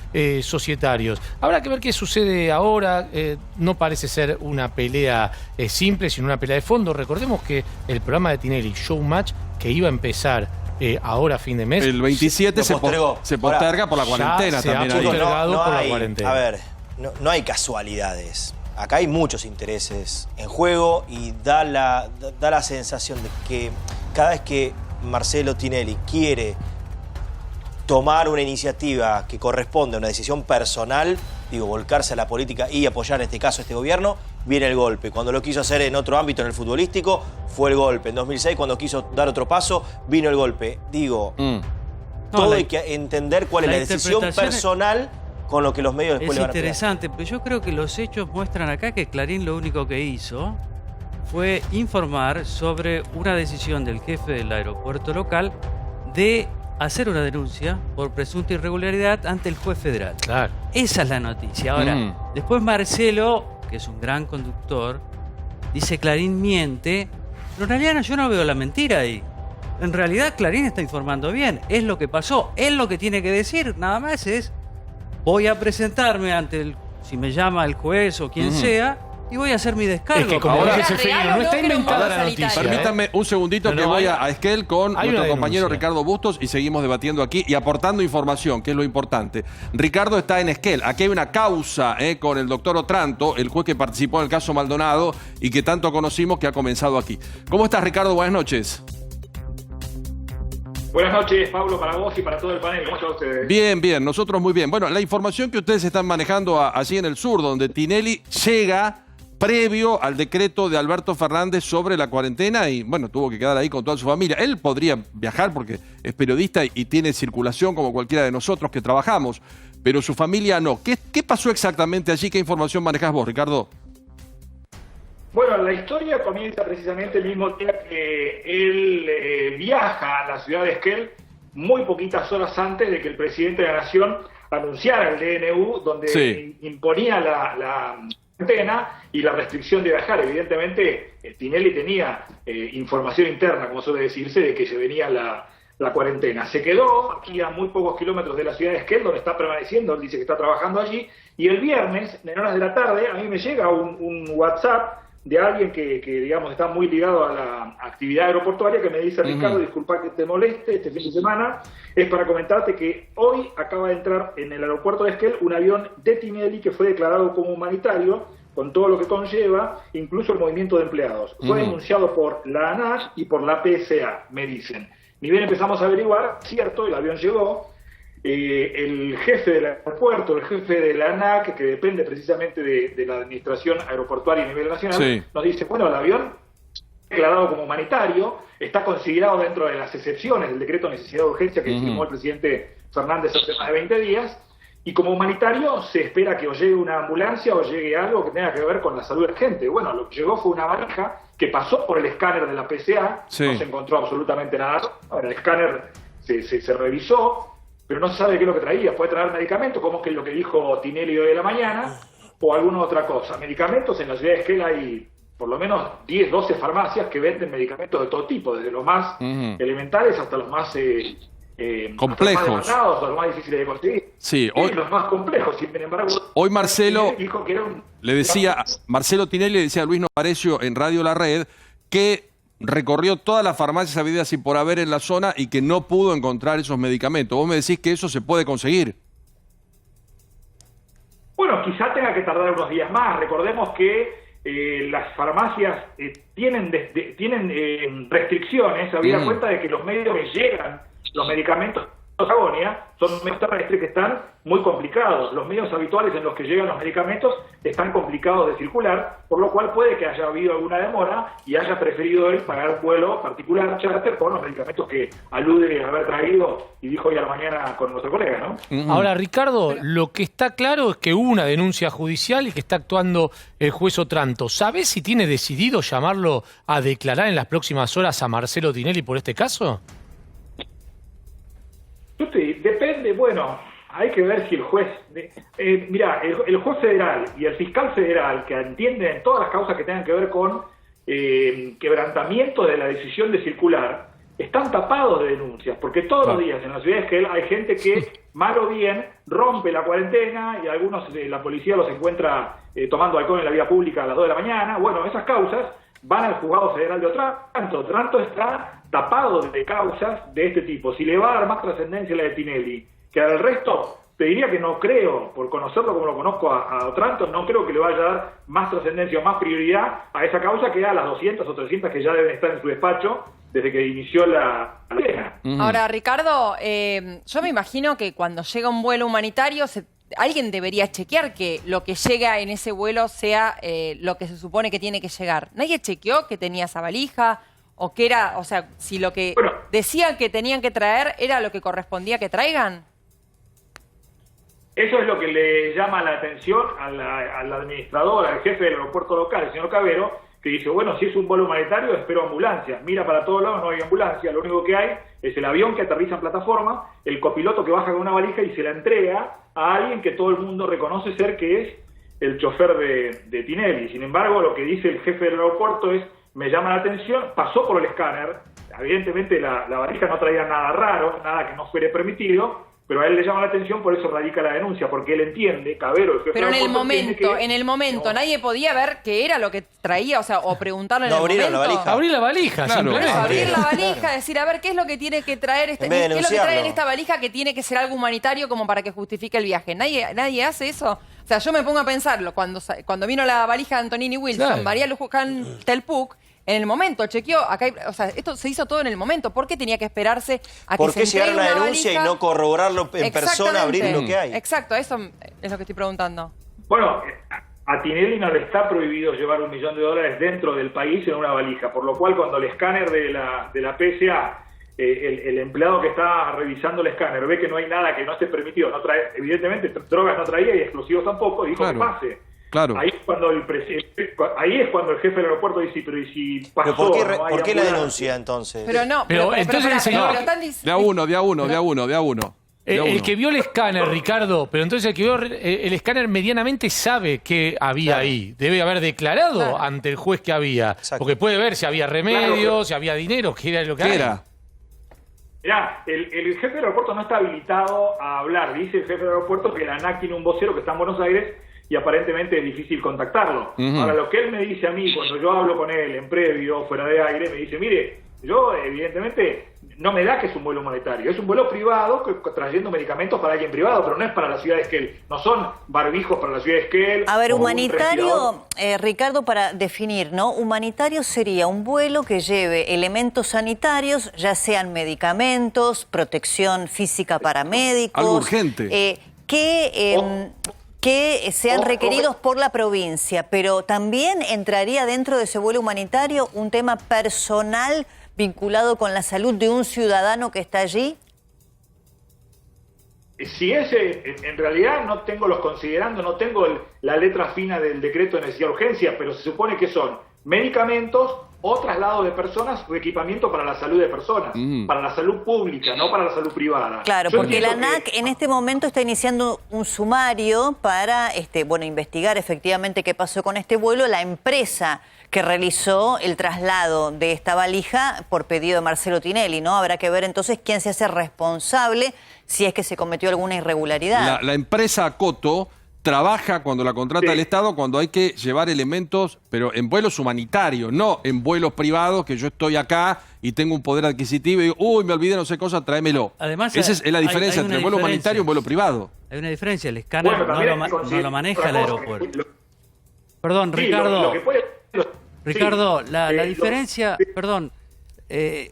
societarios. Habrá que ver qué sucede ahora. No parece ser una pelea simple, sino una pelea de fondo. Recordemos que el programa de Tinelli, Showmatch, que iba a empezar ahora a fin de mes, el 27 se posterga por la cuarentena también. Se ha postergado por la hay, cuarentena. A ver, no hay casualidades. Acá hay muchos intereses en juego y da la sensación de que cada vez que Marcelo Tinelli quiere tomar una iniciativa que corresponde a una decisión personal, digo, volcarse a la política y apoyar en este caso a este gobierno, viene el golpe. Cuando lo quiso hacer en otro ámbito, en el futbolístico, fue el golpe. En 2006, cuando quiso dar otro paso, vino el golpe. Digo, todo hay que entender cuál es la decisión personal con lo que los medios después le van a pegar. Es interesante, pero yo creo que los hechos muestran acá que Clarín lo único que hizo fue informar sobre una decisión del jefe del aeropuerto local de hacer una denuncia por presunta irregularidad ante el juez federal. Claro. Esa es la noticia. Ahora, después Marcelo, que es un gran conductor, dice Clarín miente, pero en realidad yo no veo la mentira ahí. En realidad Clarín está informando bien, es lo que pasó. Él lo que tiene que decir nada más es: voy a presentarme ante si me llama el juez o quien sea, y voy a hacer mi descargo. Es que como Ahora, dice Seferino, no está inventada la noticia. Permítanme un segundito que voy a Esquel con nuestro compañero Ricardo Bustos y seguimos debatiendo aquí y aportando información, que es lo importante. Ricardo está en Esquel. Aquí hay una causa con el doctor Otranto, el juez que participó en el caso Maldonado y que tanto conocimos, que ha comenzado aquí. ¿Cómo estás, Ricardo? Buenas noches. Buenas noches, Pablo, para vos y para todo el panel. ¿Cómo están ustedes? Bien, bien, nosotros muy bien. Bueno, la información que ustedes están manejando allí en el sur, donde Tinelli llega previo al decreto de Alberto Fernández sobre la cuarentena y, bueno, tuvo que quedar ahí con toda su familia. Él podría viajar porque es periodista y tiene circulación como cualquiera de nosotros que trabajamos, pero su familia no. ¿Qué pasó exactamente allí? ¿Qué información manejás vos, Ricardo? Bueno, la historia comienza precisamente el mismo día que él viaja a la ciudad de Esquel, muy poquitas horas antes de que el presidente de la Nación anunciara el DNU, donde imponía la cuarentena y la restricción de viajar. Evidentemente, Tinelli tenía información interna, como suele decirse, de que se venía la cuarentena. Se quedó aquí a muy pocos kilómetros de la ciudad de Esquel, donde está permaneciendo, él dice que está trabajando allí, y el viernes, en horas de la tarde, a mí me llega un WhatsApp de alguien que digamos, está muy ligado a la actividad aeroportuaria, que me dice: Ricardo, disculpa que te moleste, este fin de semana es para comentarte que hoy acaba de entrar en el aeropuerto de Esquel un avión de Tinelli que fue declarado como humanitario, con todo lo que conlleva, incluso el movimiento de empleados. Fue denunciado por la ANAC y por la PSA, me dicen. Ni bien empezamos a averiguar, cierto, el avión llegó, el jefe del aeropuerto, el jefe de la ANAC, que depende precisamente de la administración aeroportuaria a nivel nacional, nos dice: bueno, el avión declarado como humanitario, está considerado dentro de las excepciones del decreto de necesidad de urgencia que firmó el presidente Fernández hace más de 20 días, y como humanitario se espera que o llegue una ambulancia o llegue algo que tenga que ver con la salud de la gente. Bueno, lo que llegó fue una valija que pasó por el escáner de la PCA, no se encontró absolutamente nada. Ahora, el escáner se revisó, pero no se sabe qué es lo que traía. Puede traer medicamentos, como es lo que dijo Tinelli hoy de la mañana, o alguna otra cosa. Medicamentos, en la ciudad de Esquel hay por lo menos 10, 12 farmacias que venden medicamentos de todo tipo, desde los más elementales hasta los más complejos, más demandados, los más difíciles de conseguir. Sí, hoy, los más complejos, sin embargo. Hoy Marcelo dijo que era Marcelo Tinelli le decía a Luis Novarecio en Radio La Red que recorrió todas las farmacias habidas y por haber en la zona y que no pudo encontrar esos medicamentos. Vos me decís que eso se puede conseguir. Bueno, quizá tenga que tardar unos días más. Recordemos que las farmacias tienen restricciones, habida cuenta de que los medios que llegan, los medicamentos de Patagonia, son medios terrestres que están muy complicados. Los medios habituales en los que llegan los medicamentos están complicados de circular, por lo cual puede que haya habido alguna demora y haya preferido él pagar un vuelo particular, charter, con los medicamentos que alude a haber traído y dijo hoy a la mañana con nuestro colega, ¿no? Ahora, Ricardo, lo que está claro es que hubo una denuncia judicial y que está actuando el juez Otranto. ¿Sabés si tiene decidido llamarlo a declarar en las próximas horas a Marcelo Tinelli por este caso? Depende, bueno, hay que ver si el juez... mirá, el juez federal y el fiscal federal, que entienden todas las causas que tengan que ver con quebrantamiento de la decisión de circular, están tapados de denuncias, porque todos los días en las ciudades que hay gente que, mal o bien, rompe la cuarentena y algunos, la policía los encuentra tomando alcohol en la vía pública a las 2 de la mañana. Bueno, esas causas van al juzgado federal de Otranto. Otranto está tapado de causas de este tipo. Si le va a dar más trascendencia a la de Tinelli que al resto, te diría que no creo, por conocerlo como lo conozco a Otranto, no creo que le vaya a dar más trascendencia o más prioridad a esa causa que a las 200 o 300 que ya deben estar en su despacho desde que inició la pena. Ahora, Ricardo, yo me imagino que cuando llega un vuelo humanitario, alguien debería chequear que lo que llega en ese vuelo sea lo que se supone que tiene que llegar. ¿Nadie chequeó que tenía esa valija? ¿O que era, o sea, si lo que decían que tenían que traer era lo que correspondía que traigan? Eso es lo que le llama la atención al administrador, al jefe del aeropuerto local, el señor Cabero, que dice, bueno, si es un vuelo humanitario, espero ambulancia. Mira para todos lados, no hay ambulancia, lo único que hay es el avión que aterriza en plataforma, el copiloto que baja con una valija y se la entrega a alguien que todo el mundo reconoce ser que es el chofer de Tinelli. Sin embargo, lo que dice el jefe del aeropuerto es, me llama la atención, pasó por el escáner, evidentemente la valija no traía nada raro, nada que no fuera permitido, pero a él le llama la atención, por eso radica la denuncia, porque él entiende, Cabero, el jefe pero del aeropuerto, en el momento, nadie podía ver qué era lo que traía, o sea, o preguntarle en el momento. Abrir la valija, claro, simplemente. Abrir la valija, decir, a ver, ¿qué es lo que tiene que traer qué es lo que trae en esta valija que tiene que ser algo humanitario como para que justifique el viaje? Nadie hace eso. O sea, yo me pongo a pensarlo, cuando vino la valija de Antonini Wilson, María Luján Telpuc, en el momento, chequeó, acá o sea, esto se hizo todo en el momento. ¿Por qué tenía que esperarse a que se entregue una valija? ¿Por qué llegar a una denuncia y no corroborarlo en persona, abrir lo que hay? Exacto, eso es lo que estoy preguntando. Bueno, a Tinelli no le está prohibido llevar $1 millón dentro del país en una valija, por lo cual cuando el escáner de la PSA, el empleado que está revisando el escáner, ve que no hay nada que no esté permitido, no trae, evidentemente drogas no traía y explosivos tampoco, dijo que pase. Claro. Ahí es cuando el jefe del aeropuerto dice, pero ¿y si pasó? ¿Pero por qué la denuncia entonces? Pero entonces el señor... De a uno. El que vio el escáner, Ricardo, pero entonces el que vio el escáner medianamente sabe que había ahí. Debe haber declarado ante el juez que había. Exacto. Porque puede ver si había remedios, si había dinero, qué era lo que era. Mirá, el jefe del aeropuerto no está habilitado a hablar. Dice el jefe del aeropuerto que la ANAC tiene un vocero que está en Buenos Aires y aparentemente es difícil contactarlo. Ahora, lo que él me dice a mí cuando yo hablo con él en previo, fuera de aire, me dice, mire, yo evidentemente no me da que es un vuelo humanitario, es un vuelo privado trayendo medicamentos para alguien privado, pero no es para la ciudad de Esquel, no son barbijos para la ciudad de Esquel. A ver, humanitario, Ricardo, para definir, ¿no? Humanitario sería un vuelo que lleve elementos sanitarios, ya sean medicamentos, protección física para médicos. Algo urgente. Que sean requeridos por la provincia, pero también entraría dentro de ese vuelo humanitario un tema personal vinculado con la salud de un ciudadano que está allí. si en realidad no tengo los considerando, no tengo la letra fina del decreto de necesidad de urgencia, pero se supone que son medicamentos o traslado de personas o equipamiento para la salud de personas, para la salud pública, no para la salud privada. Claro, porque la ANAC en este momento está iniciando un sumario para investigar efectivamente qué pasó con este vuelo. La empresa que realizó el traslado de esta valija por pedido de Marcelo Tinelli, ¿no? Habrá que ver entonces quién se hace responsable si es que se cometió alguna irregularidad. La empresa Acoto trabaja cuando la contrata el Estado, cuando hay que llevar elementos, pero en vuelos humanitarios, no en vuelos privados, que yo estoy acá y tengo un poder adquisitivo y digo, uy, me olvidé no sé cosa, tráemelo. Además, esa es la diferencia entre vuelo humanitario y vuelo privado. Hay una diferencia, el escáner no lo maneja el aeropuerto. Perdón, Ricardo. Ricardo, la diferencia, perdón, el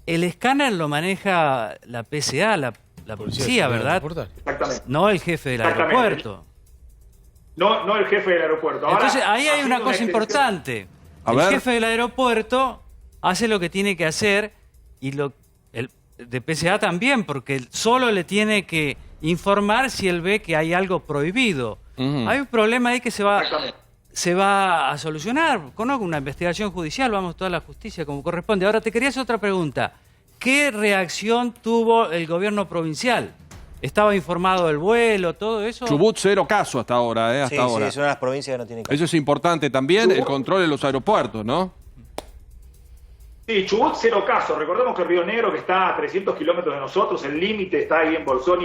escáner lo maneja la PSA, la policía, ¿verdad? Exactamente. No el jefe del aeropuerto. No el jefe del aeropuerto. Ahora, entonces, ahí hay una cosa importante. El jefe del aeropuerto hace lo que tiene que hacer y el de PSA también, porque solo le tiene que informar si él ve que hay algo prohibido. Hay un problema ahí que se va a solucionar. Conozco una investigación judicial, vamos toda la justicia como corresponde. Ahora te quería hacer otra pregunta. ¿Qué reacción tuvo el gobierno provincial? ¿Estaba informado del vuelo, todo eso? Chubut, 0 casos hasta ahora, hasta ahora. Sí, es una de las provincias que no tiene casos. Eso es importante también, el control de los aeropuertos, ¿no? Sí, Chubut 0 casos. Recordemos que Río Negro, que está a 300 kilómetros de nosotros, el límite está ahí en Bolsón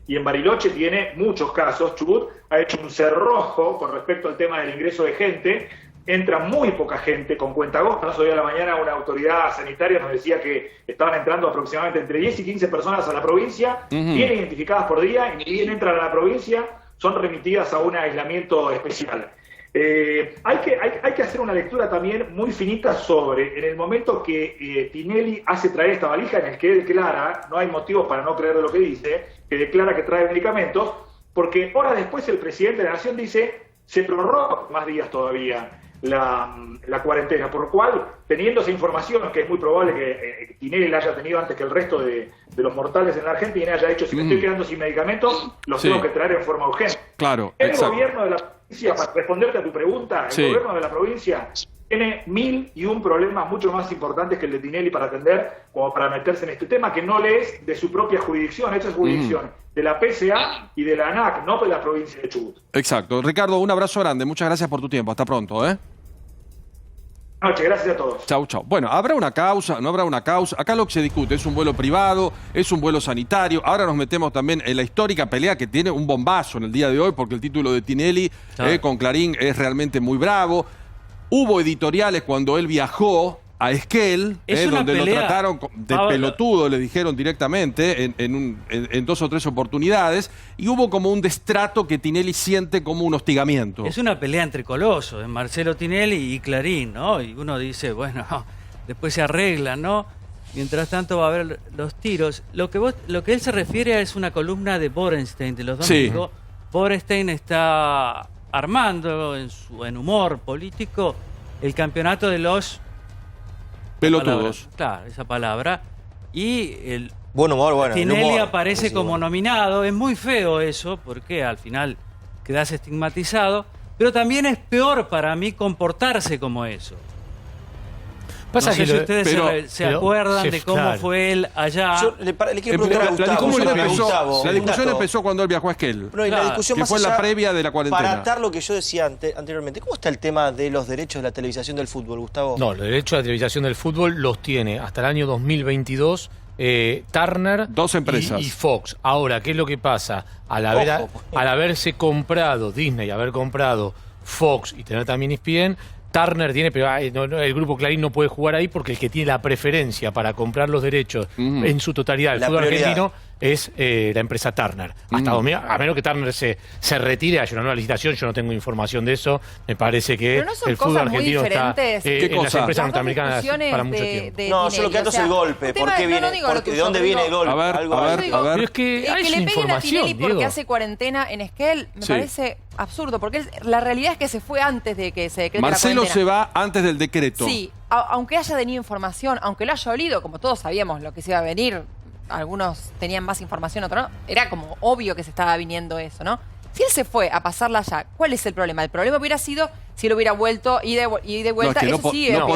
y en Bariloche, tiene muchos casos. Chubut ha hecho un cerrojo con respecto al tema del ingreso de gente. Entra muy poca gente con cuentagotas. Hoy a la mañana una autoridad sanitaria nos decía que estaban entrando aproximadamente entre 10 y 15 personas a la provincia, bien identificadas por día, y ni bien entran a la provincia, son remitidas a un aislamiento especial. Hay que hacer una lectura también muy finita sobre, en el momento que Tinelli hace traer esta valija, en el que declara, no hay motivos para no creer lo que dice, que declara que trae medicamentos, porque horas después el presidente de la Nación dice, se prorroga más días todavía la cuarentena, por lo cual, teniendo esa información, que es muy probable que Tinelli la haya tenido antes que el resto de los mortales en la Argentina, haya dicho, si me estoy quedando sin medicamentos, los tengo que traer en forma urgente. Claro, el gobierno de la provincia, para responderte a tu pregunta, el gobierno de la provincia tiene 1001 problemas mucho más importantes que el de Tinelli para atender, como para meterse en este tema, que no le es de su propia jurisdicción. Esta es jurisdicción de la PSA y de la ANAC, no de la provincia de Chubut. Exacto. Ricardo, un abrazo grande. Muchas gracias por tu tiempo. Hasta pronto, Noche, gracias a todos. Chau, chau. Bueno, ¿habrá una causa? ¿No habrá una causa? Acá lo que se discute es un vuelo privado, es un vuelo sanitario. Ahora nos metemos también en la histórica pelea que tiene un bombazo en el día de hoy, porque el título de Tinelli con Clarín es realmente muy bravo. Hubo editoriales cuando él viajó a Esquel, donde lo trataron de pelotudo, le dijeron directamente, en 2 o 3 oportunidades, y hubo como un destrato que Tinelli siente como un hostigamiento. Es una pelea entre colosos, Marcelo Tinelli y Clarín, ¿no? Y uno dice, bueno, después se arreglan, ¿no? Mientras tanto va a haber los tiros. Lo que él se refiere es una columna de Borenstein de los domingos. Borenstein está armando en humor político el campeonato de los pelotudos. Claro, esa palabra. Y el buen humor, bueno, Tinelli humor, aparece como nominado. Es muy feo eso, porque al final quedas estigmatizado. Pero también es peor para mí comportarse como eso. Pasa no sé que si ustedes se acuerdan de cómo fue él allá. Yo le quiero preguntar a Gustavo. La discusión empezó cuando él viajó a Esquel. No, y la discusión que más fue allá, la previa de la cuarentena. Para atar lo que yo decía anteriormente, ¿cómo está el tema de los derechos de la televisación del fútbol, Gustavo? No, los derechos de la televisación del fútbol los tiene hasta el año 2022 Turner 2 empresas. Y Fox. Ahora, ¿qué es lo que pasa? Al haberse comprado Disney, haber comprado Fox y tener también ESPN, Turner tiene, pero el grupo Clarín no puede jugar ahí porque el que tiene la preferencia para comprar los derechos en su totalidad del fútbol argentino es la empresa Turner. Hasta a menos que Turner se retire, haya una nueva licitación, yo no tengo información de eso. Me parece que el fútbol argentino está en las empresas norteamericanas para mucho tiempo. No, yo lo que ato es el golpe. ¿Por qué viene? ¿De dónde viene el golpe? A ver. Pero es que hay que le peguen a Tinelli porque Diego. hace cuarentena en Esquel me parece absurdo, porque la realidad es que se fue antes de que se decrete Marcelo la cuarentena. se va antes del decreto. Sí, aunque haya tenido información, aunque lo haya olido, como todos sabíamos lo que se iba a venir, algunos tenían más información, otros no. Era como obvio que se estaba viniendo eso, ¿no? Si él se fue a pasarla allá, ¿cuál es el problema? El problema hubiera sido si él hubiera vuelto y de vuelta. No, es que eso sí, no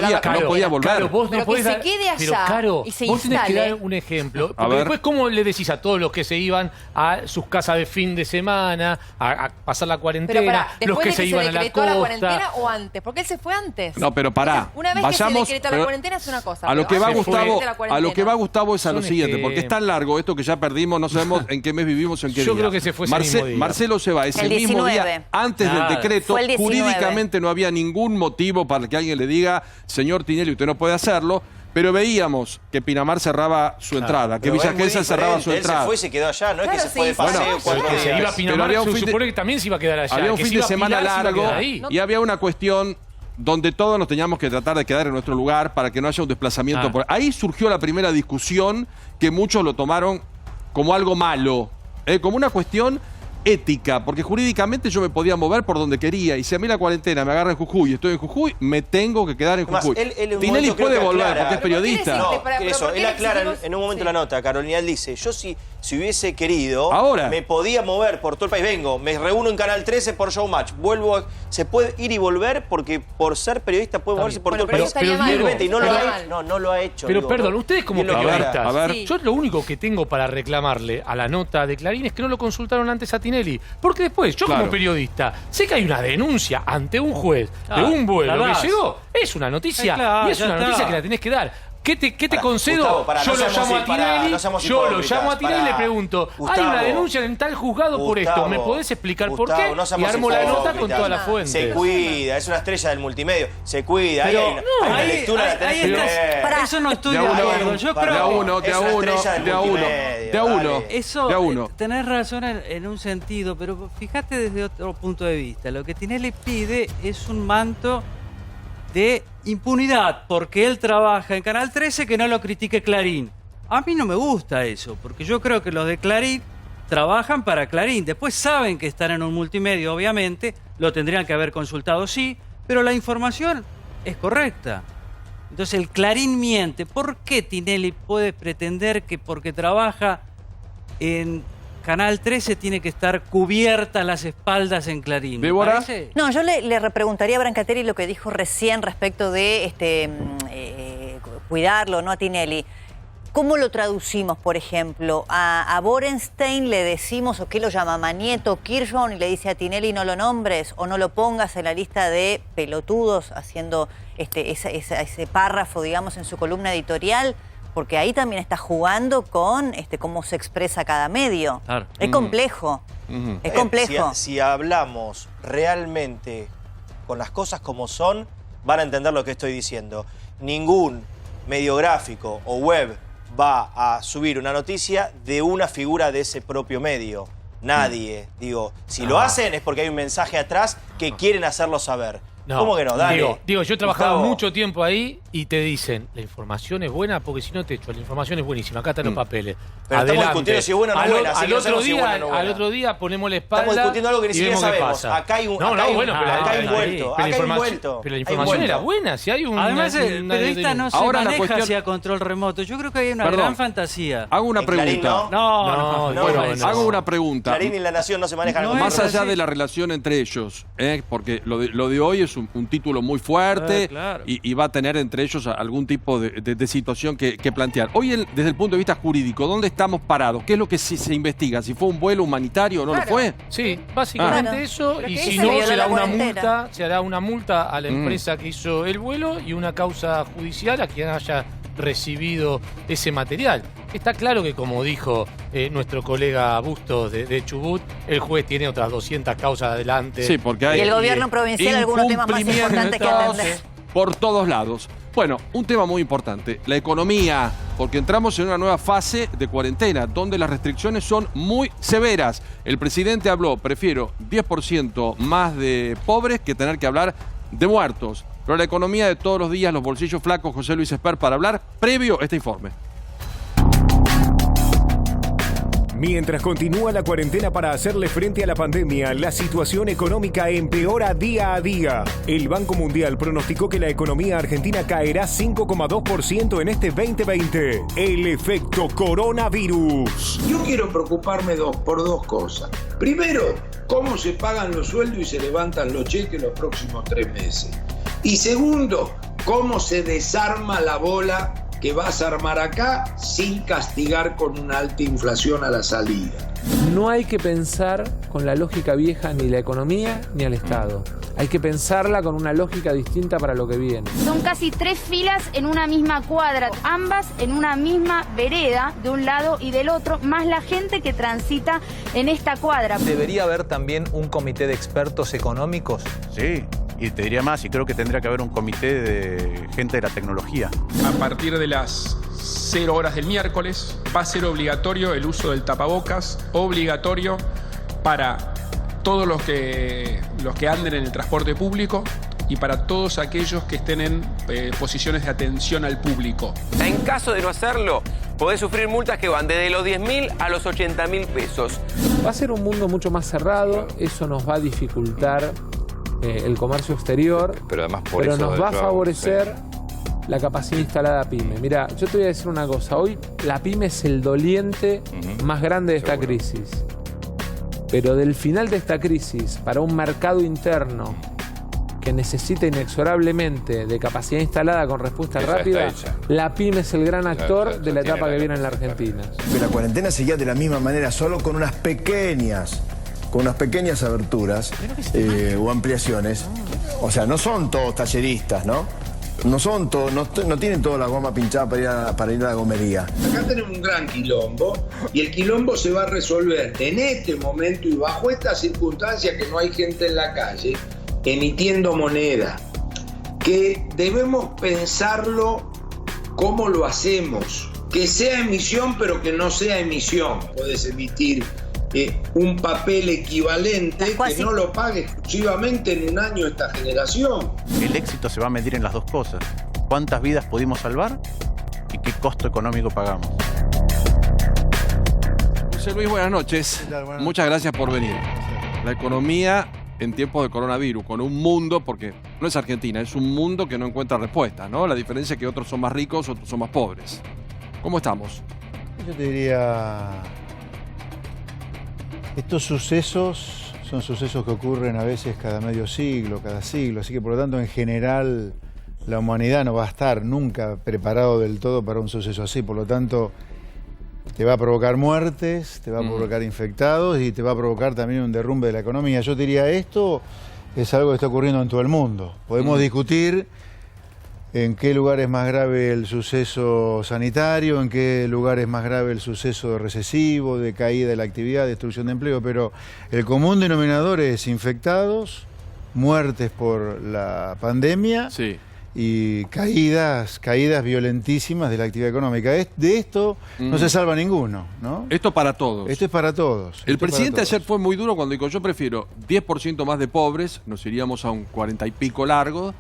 podía volver. Claro, vos pero no podés que se quede allá y se vos tenés que instale. dar un ejemplo. A Porque ver. después, ¿cómo le decís a todos los que se iban a sus casas de fin de semana, a pasar la cuarentena, Pero pará, los después que de se iban a la decretó la costa? cuarentena o antes, porque él se fue antes. No, pero pará. Una vez vayamos, que se decreta la cuarentena es una cosa. A lo que va Gustavo, a Gustavo es a lo Son siguiente, porque es tan largo esto que ya perdimos, no sabemos en qué mes vivimos o en qué Yo día. creo que se fue ese mismo día. Marcelo se va ese El mismo 19. día, antes del Claro. decreto. Fue el 19. Jurídicamente no había ningún motivo para que alguien le diga, señor Tinelli, usted no puede hacerlo, pero veíamos que Pinamar cerraba su entrada, que Pero Villa es muy Gesell cerraba su diferente. entrada. Él se fue y se quedó allá, no es que Claro, se fue de sí, paseo bueno, 4 Que se iba a días. Pinamar, Pero había un se fin de- supone que también se iba a quedar allá. Había un que fin se de iba a semana Pilar, se iba a largo quedar ahí. y había una cuestión donde todos nos teníamos que tratar de quedar en nuestro lugar para que no haya un desplazamiento. Ah. Por... Ahí surgió la primera discusión que muchos lo tomaron como algo malo, como una cuestión ética, porque jurídicamente yo me podía mover por donde quería y si a mí la cuarentena me agarra en Jujuy y estoy en Jujuy, me tengo que quedar en Además, Jujuy. él en un Tinelli momento creo puede que volver aclara. porque es Pero ¿por qué periodista. decís- No, Pero eso, ¿por qué él aclara exigimos? en un momento Sí. la nota, Carolina, él dice, yo si hubiese querido, Ahora. me podía mover por todo el país, vengo, me reúno en Canal 13 por Showmatch, se puede ir y volver porque por ser periodista puede moverse por todo el pero país. eso estaría mal. libremente, y no lo Estaría ha mal. hecho. No lo ha hecho. Pero digo, perdón, no. ustedes como Bien lo que periodistas, a ver. Sí. yo lo único que tengo para reclamarle a la nota de Clarín es que no lo consultaron antes a Tinelli. Porque después, yo Claro. como periodista, sé que hay una denuncia ante un juez de Ah, un vuelo la que das. llegó. Es una noticia Claro, y es ya una está. noticia que la tenés que dar. ¿Qué te Pará, concedo? Gustavo, pará, yo no lo seamos llamo a así, pará, Tinelli, no seamos yo lo hipócritas, llamo a Tinelli y le pará. pregunto, hay Gustavo, una denuncia en tal juzgado por esto, ¿me podés explicar por Gustavo, qué? no Y seamos armo la nota hipócritas. con todas las fuentes. Se cuida, es una estrella del multimedio, se cuida. Pero, hay una lectura, la tenés que leer. Pará. Eso no estoy De de a uno, acuerdo. Yo de a creo uno, de a es una uno, estrella del de a uno, multimedio, de a uno. dale. Eso, De a uno. tenés razón en un sentido, pero fíjate desde otro punto de vista. Lo que Tinelli pide es un manto de impunidad, porque él trabaja en Canal 13, que no lo critique Clarín. A mí no me gusta eso, porque yo creo que los de Clarín trabajan para Clarín. Después saben que están en un multimedio, obviamente, lo tendrían que haber consultado, sí, pero la información es correcta. Entonces el Clarín miente. ¿Por qué Tinelli puede pretender que porque trabaja en Canal 13 tiene que estar cubierta las espaldas en Clarín? ¿Me Débora. parece? No, yo le repreguntaría a Brancatelli lo que dijo recién respecto de cuidarlo, ¿no? A Tinelli. ¿Cómo lo traducimos, por ejemplo? A Borenstein le decimos, o qué lo llama, Manieto, Kirschbaum, y le dice a Tinelli no lo nombres o no lo pongas en la lista de pelotudos haciendo ese párrafo, digamos, en su columna editorial, porque ahí también está jugando con cómo se expresa cada medio. Claro. Es complejo, es complejo. Si hablamos realmente con las cosas como son, van a entender lo que estoy diciendo. Ningún medio gráfico o web va a subir una noticia de una figura de ese propio medio. Nadie. Digo, si lo hacen es porque hay un mensaje atrás que quieren hacerlo saber. No, ¿Cómo que no? Dale. Digo, yo he trabajado Gustavo. mucho tiempo ahí y te dicen, la información es buena porque si no te echo, la información es buenísima, acá están los papeles. Pero estamos discutiendo si es buena o no es buena, así al que no otro sabemos si es día, buena o no es buena. al otro día ponemos la espalda. Estamos discutiendo algo que ni y siquiera vemos qué sabemos. pasa. Acá hay un- No, acá no, hay- bueno, pero acá hay ahí- envuelto, pero acá hay la envuelto. Pero la Hay información era envuelto. buena, si hay un Además, el periodista no se Ahora la maneja cuestión- hacia control remoto. Yo creo que hay una Perdón. gran fantasía. Hago una En Clarín, pregunta. No, bueno, Hago una pregunta. Clarín y La Nación no se manejan. No con es Más control. allá de la relación entre ellos, porque lo de hoy es un título muy fuerte claro. y va a tener entre ellos algún tipo de situación que plantear. Hoy, desde el punto de vista jurídico, ¿dónde estamos parados? ¿Qué es lo que se investiga? ¿Si fue un vuelo humanitario o no Claro. lo fue? Sí, básicamente Claro. eso, Pero y que si esa no, violó será la una cuarentena. multa, se hará una multa a la empresa que hizo el vuelo y una causa judicial a quien haya recibido ese material. Está claro que, como dijo nuestro colega Bustos de Chubut, el juez tiene otras 200 causas adelante. Sí, porque hay Y el gobierno provincial algunos temas más importantes que atender. por todos lados. Bueno, un tema muy importante, la economía, porque entramos en una nueva fase de cuarentena, donde las restricciones son muy severas. El presidente habló, prefiero 10% más de pobres que tener que hablar de muertos. Pero la economía de todos los días, los bolsillos flacos, José Luis Esper, para hablar previo a este informe. Mientras continúa la cuarentena para hacerle frente a la pandemia, la situación económica empeora día a día. El Banco Mundial pronosticó que la economía argentina caerá 5,2% en este 2020. El efecto coronavirus. Yo quiero preocuparme por dos cosas. Primero, cómo se pagan los sueldos y se levantan los cheques los próximos 3 meses. Y segundo, cómo se desarma la bola que vas a armar acá sin castigar con una alta inflación a la salida. No hay que pensar con la lógica vieja ni la economía ni al Estado. Hay que pensarla con una lógica distinta para lo que viene. Son casi 3 filas en una misma cuadra, ambas en una misma vereda, de un lado y del otro, más la gente que transita en esta cuadra. ¿Debería haber también un comité de expertos económicos? Sí. Y te diría más, y creo que tendría que haber un comité de gente de la tecnología. A partir de las 0 horas del miércoles va a ser obligatorio el uso del tapabocas, obligatorio para todos los que anden en el transporte público y para todos aquellos que estén en posiciones de atención al público. En caso de no hacerlo, podés sufrir multas que van desde los 10.000 a los 80.000 pesos. Va a ser un mundo mucho más cerrado, eso nos va a dificultar el comercio exterior, pero además nos va a favorecer la capacidad instalada PYME. Mira, yo te voy a decir una cosa, hoy la PYME es el doliente más grande de esta crisis, pero del final de esta crisis, para un mercado interno que necesita inexorablemente de capacidad instalada con respuesta rápida, la PYME es el gran actor de la etapa que viene en la Argentina. La cuarentena seguía de la misma manera, solo con unas pequeñas aberturas o ampliaciones. O sea, no son todos talleristas, ¿no? No tienen toda la goma pinchada para ir a la gomería. Acá tenemos un gran quilombo y el quilombo se va a resolver en este momento y bajo esta circunstancia que no hay gente en la calle emitiendo moneda. Que debemos pensarlo cómo lo hacemos. Que sea emisión pero que no sea emisión. Puedes emitir un papel equivalente que no lo pague exclusivamente en un año esta generación. El éxito se va a medir en las dos cosas. ¿Cuántas vidas pudimos salvar? ¿Y qué costo económico pagamos? José Luis, buenas noches. Muchas gracias por venir. La economía en tiempos de coronavirus, con un mundo, porque no es Argentina, es un mundo que no encuentra respuestas, ¿no? La diferencia es que otros son más ricos, otros son más pobres. ¿Cómo estamos? Yo te diría... Estos sucesos son sucesos que ocurren a veces cada medio siglo, cada siglo, así que por lo tanto en general la humanidad no va a estar nunca preparado del todo para un suceso así, por lo tanto te va a provocar muertes, te va a provocar infectados y te va a provocar también un derrumbe de la economía. Yo diría, esto es algo que está ocurriendo en todo el mundo. Podemos discutir en qué lugar es más grave el suceso sanitario, en qué lugar es más grave el suceso recesivo, de caída de la actividad, destrucción de empleo, pero el común denominador es infectados, muertes por la pandemia y caídas violentísimas de la actividad económica. De esto no se salva ninguno, ¿no? Esto para todos. Esto es para todos. El presidente ayer fue muy duro cuando dijo, yo prefiero 10% más de pobres, nos iríamos a un 40 y pico largo,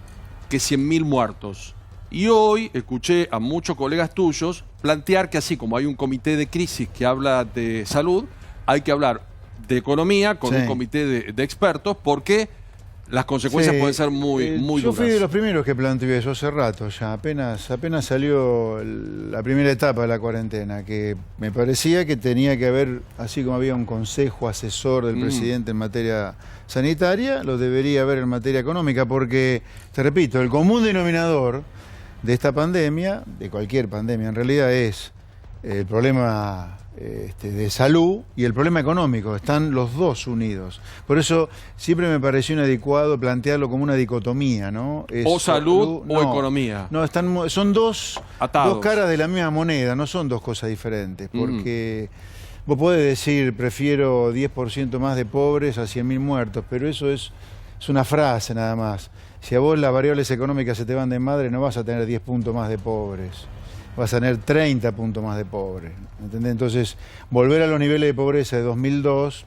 que 100.000 muertos. Y hoy escuché a muchos colegas tuyos plantear que así como hay un comité de crisis que habla de salud, hay que hablar de economía con un comité de expertos, porque las consecuencias pueden ser muy duras. Yo fui de los primeros que planteó eso hace rato ya, apenas salió la primera etapa de la cuarentena, que me parecía que tenía que haber, así como había un consejo asesor del presidente en materia sanitaria, lo debería haber en materia económica, porque, te repito, el común denominador de esta pandemia, de cualquier pandemia en realidad, es el problema de salud y el problema económico. Están los dos unidos. Por eso siempre me pareció inadecuado plantearlo como una dicotomía, ¿no? O salud o economía. No, son dos caras de la misma moneda, no son dos cosas diferentes, porque vos podés decir, prefiero 10% más de pobres a 100.000 muertos, pero eso es una frase nada más. Si a vos las variables económicas se te van de madre, no vas a tener 10 puntos más de pobres, vas a tener 30 puntos más de pobres, ¿entendés? Entonces, volver a los niveles de pobreza de 2002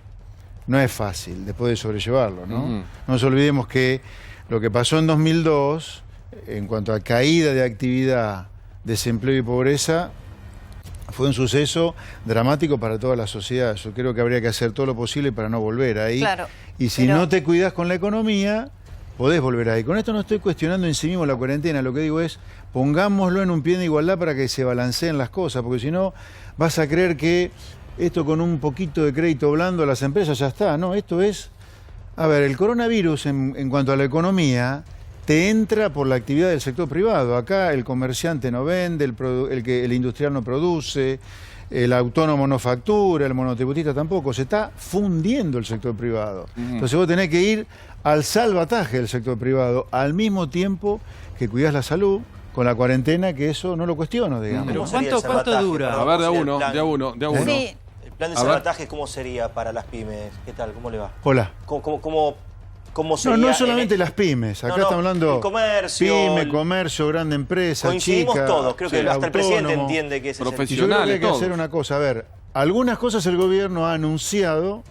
no es fácil, después de sobrellevarlo, ¿no? No nos olvidemos que lo que pasó en 2002, en cuanto a caída de actividad, desempleo y pobreza, fue un suceso dramático para toda la sociedad. Yo creo que habría que hacer todo lo posible para no volver ahí. Claro, y si no te cuidas con la economía, podés volver ahí. Con esto no estoy cuestionando en sí mismo la cuarentena, lo que digo es, pongámoslo en un pie de igualdad para que se balanceen las cosas, porque si no vas a creer que esto con un poquito de crédito blando a las empresas ya está. No, esto es... A ver, el coronavirus en cuanto a la economía te entra por la actividad del sector privado. Acá el comerciante no vende, el industrial no produce, el autónomo no factura, el monotributista tampoco. Se está fundiendo el sector privado. Entonces vos tenés que ir al salvataje del sector privado al mismo tiempo que cuidás la salud con la cuarentena, que eso no lo cuestiono, digamos. Pero ¿Cuánto dura? A ver, de a uno. Sí. ¿El plan de salvataje cómo sería para las pymes? ¿Qué tal? ¿Cómo le va? Hola. ¿Cómo sería? No solamente las pymes, acá estamos hablando el comercio, pyme, comercio, grande empresa, coincidimos chica, todos, creo que hasta el presidente entiende que es profesional. Yo creo que hay que hacer una cosa, a ver, algunas cosas el gobierno ha anunciado,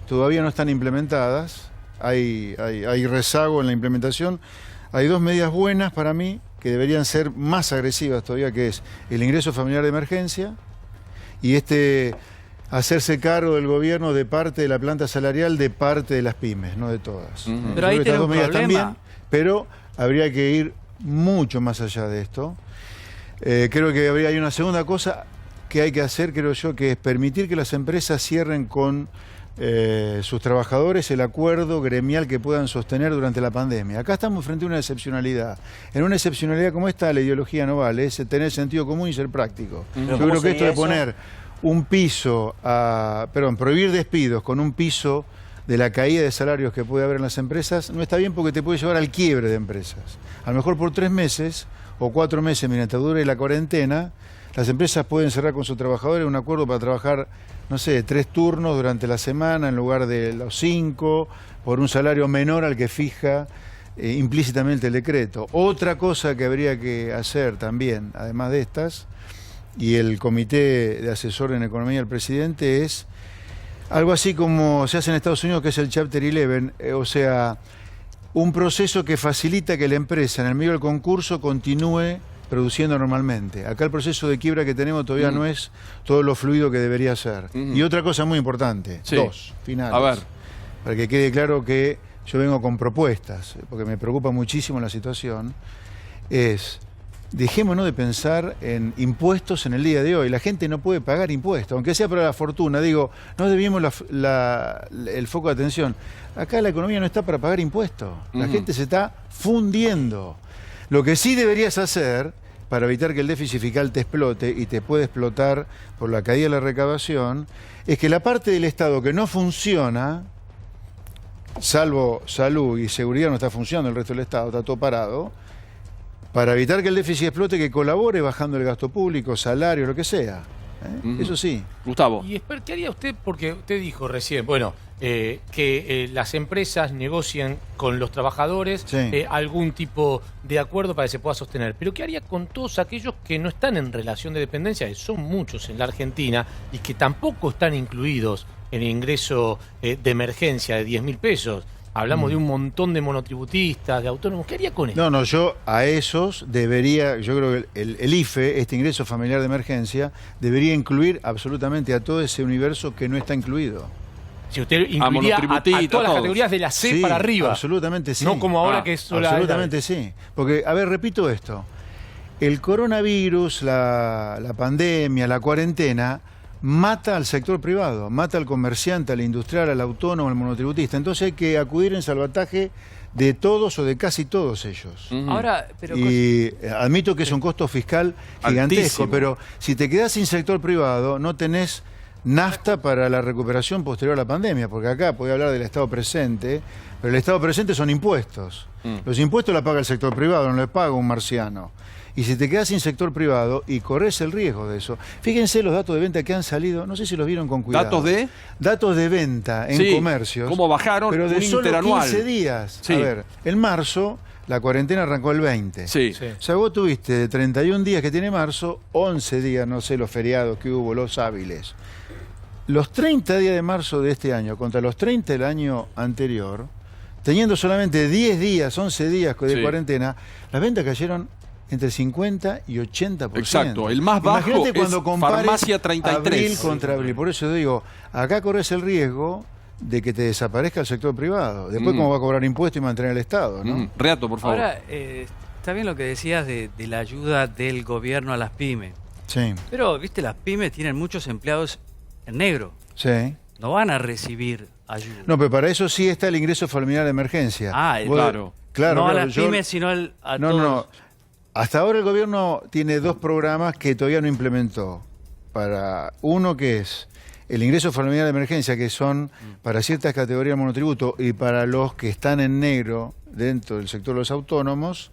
todavía no están implementadas, hay rezago en la implementación. Hay dos medidas buenas para mí que deberían ser más agresivas todavía, que es el ingreso familiar de emergencia y hacerse cargo del gobierno de parte de la planta salarial, de parte de las pymes, no de todas. Pero ahí tenemos un problema. También, pero habría que ir mucho más allá de esto. Creo que hay una segunda cosa que hay que hacer, creo yo, que es permitir que las empresas cierren con sus trabajadores el acuerdo gremial que puedan sostener durante la pandemia. Acá estamos frente a una excepcionalidad. En una excepcionalidad como esta, la ideología no vale, es tener sentido común y ser práctico. Yo creo que esto de poner un piso, prohibir despidos con un piso de la caída de salarios que puede haber en las empresas, no está bien porque te puede llevar al quiebre de empresas. A lo mejor por 3 meses o 4 meses, mientras dure la cuarentena, las empresas pueden cerrar con sus trabajadores un acuerdo para trabajar, no sé, 3 turnos durante la semana en lugar de los 5, por un salario menor al que fija implícitamente el decreto. Otra cosa que habría que hacer también, además de estas, y el comité de asesor en economía del presidente, es algo así como se hace en Estados Unidos, que es el Chapter 11, o sea, un proceso que facilita que la empresa en el medio del concurso continúe produciendo normalmente. Acá el proceso de quiebra que tenemos todavía no es todo lo fluido que debería ser. Y otra cosa muy importante, 2 finales. A ver. Para que quede claro que yo vengo con propuestas, porque me preocupa muchísimo la situación, es... Dejémonos de pensar en impuestos en el día de hoy. La gente no puede pagar impuestos, aunque sea para la fortuna. Digo, no desviemos el foco de atención. Acá la economía no está para pagar impuestos. La gente se está fundiendo. Lo que sí deberías hacer, para evitar que el déficit fiscal te explote, y te puede explotar por la caída de la recaudación, es que la parte del Estado que no funciona, salvo salud y seguridad no está funcionando, el resto del Estado está todo parado, para evitar que el déficit explote, que colabore bajando el gasto público, salario, lo que sea. Eso sí. Gustavo. ¿Y qué haría usted? Porque usted dijo recién, que las empresas negocien con los trabajadores algún tipo de acuerdo para que se pueda sostener. Pero ¿qué haría con todos aquellos que no están en relación de dependencia, que son muchos en la Argentina, y que tampoco están incluidos en el ingreso de emergencia de 10.000 pesos? Hablamos de un montón de monotributistas, de autónomos. ¿Qué haría con eso? No, yo a esos debería, yo creo que el IFE, este ingreso familiar de emergencia, debería incluir absolutamente a todo ese universo que no está incluido. Si usted incluiría a todas las categorías de la C para arriba. Absolutamente sí. No como ahora que es sola. Absolutamente sí. Porque, a ver, repito esto. El coronavirus, la pandemia, la cuarentena, mata al sector privado, mata al comerciante, al industrial, al autónomo, al monotributista. Entonces hay que acudir en salvataje de todos o de casi todos ellos. Ahora, admito que es un costo fiscal gigantesco, altísimo. Pero si te quedás sin sector privado, no tenés nafta para la recuperación posterior a la pandemia, porque acá podía hablar del Estado presente, pero el Estado presente son impuestos. Los impuestos la paga el sector privado, no le paga un marciano. Y si te quedas sin sector privado y corres el riesgo de eso. Fíjense los datos de venta que han salido, no sé si los vieron con cuidado. Datos de venta en comercios. ¿Cómo bajaron? Pero de solo interanual. 15 días. Sí. A ver, en marzo la cuarentena arrancó el 20. Sí. O sea, vos tuviste de 31 días que tiene marzo, 11 días, no sé, los feriados que hubo, los hábiles. Los 30 días de marzo de este año contra los 30 del año anterior, teniendo solamente 10 días, 11 días de cuarentena, las ventas cayeron entre 50 y 80%. Exacto, el más bajo es farmacia 33. Abril contra abril. Por eso digo, acá corres el riesgo de que te desaparezca el sector privado. Después, ¿cómo va a cobrar impuestos y mantener el Estado? ¿no? Reato, por favor. Ahora, está bien lo que decías de la ayuda del gobierno a las pymes. Sí. Pero, viste, las pymes tienen muchos empleados en negro. Sí. No van a recibir ayuda. No, pero para eso sí está el ingreso familiar de emergencia. Claro. No a las pymes, sino a todos. No. Hasta ahora el gobierno tiene 2 programas que todavía no implementó. Uno que es el ingreso familiar de emergencia, que son para ciertas categorías de monotributo y para los que están en negro dentro del sector de los autónomos,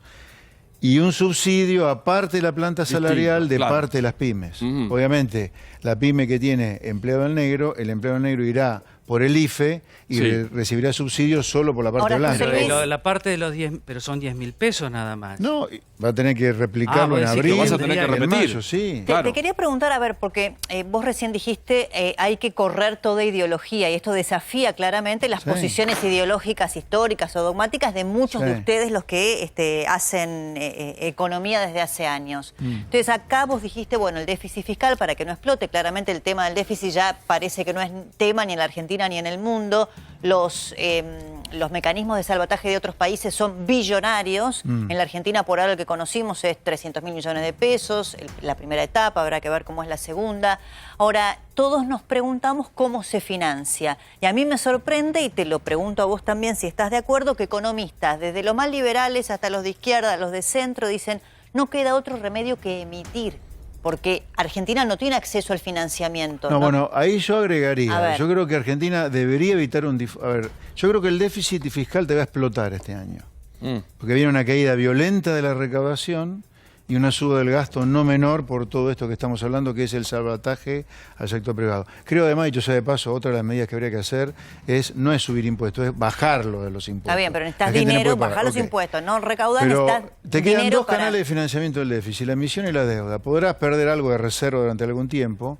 y un subsidio aparte de la planta salarial de parte de las pymes. Obviamente, la pyme que tiene empleado en negro, el empleado en negro irá por el IFE y recibirá subsidios solo por la parte blanca. Pero la parte de los 10, pero son 10.000 pesos nada más. No, va a tener que replicarlo en abril. Vas a tener que repetir. Mayo, sí. Te quería preguntar, a ver, porque vos recién dijiste hay que correr toda ideología y esto desafía claramente las posiciones ideológicas, históricas o dogmáticas de muchos de ustedes, los que hacen economía desde hace años. Entonces acá vos dijiste, bueno, el déficit fiscal para que no explote, claramente el tema del déficit ya parece que no es tema ni en la Argentina ni en el mundo. Los mecanismos de salvataje de otros países son billonarios. En la Argentina, por ahora, el que conocimos es 300.000 millones de pesos, la primera etapa, habrá que ver cómo es la segunda. Ahora, todos nos preguntamos cómo se financia. Y a mí me sorprende, y te lo pregunto a vos también si estás de acuerdo, que economistas, desde los más liberales hasta los de izquierda, los de centro, dicen no queda otro remedio que emitir. Porque Argentina no tiene acceso al financiamiento. No, bueno, ahí yo agregaría. Yo creo que Argentina debería evitar yo creo que el déficit fiscal te va a explotar este año. Porque viene una caída violenta de la recaudación y una suba del gasto no menor por todo esto que estamos hablando, que es el salvataje al sector privado. Creo además, dicho sea de paso, otra de las medidas que habría que hacer no es subir impuestos, es bajarlo de los impuestos. Está bien, pero necesitas dinero, bajar los impuestos, no recaudar, necesitas te quedan 2 canales de financiamiento del déficit, la emisión y la deuda. Podrás perder algo de reserva durante algún tiempo,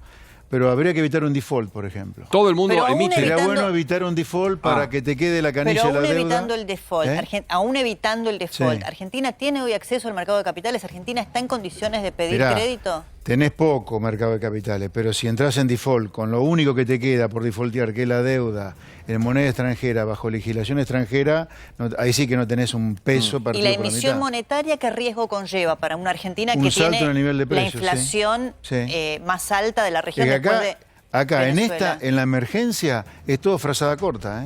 pero habría que evitar un default, por ejemplo. Todo el mundo emite. Sería bueno evitar un default para que te quede la canilla de la deuda. Pero aún evitando el default, ¿Argentina tiene hoy acceso al mercado de capitales? ¿Argentina está en condiciones de pedir crédito? Tenés poco mercado de capitales, pero si entras en default con lo único que te queda por defaultear, que es la deuda en moneda extranjera, bajo legislación extranjera, ahí sí que no tenés un peso partido. ¿Y la emisión monetaria qué riesgo conlleva para una Argentina que tiene en el nivel de precios, la inflación más alta de la región acá en la emergencia, es todo frazada corta,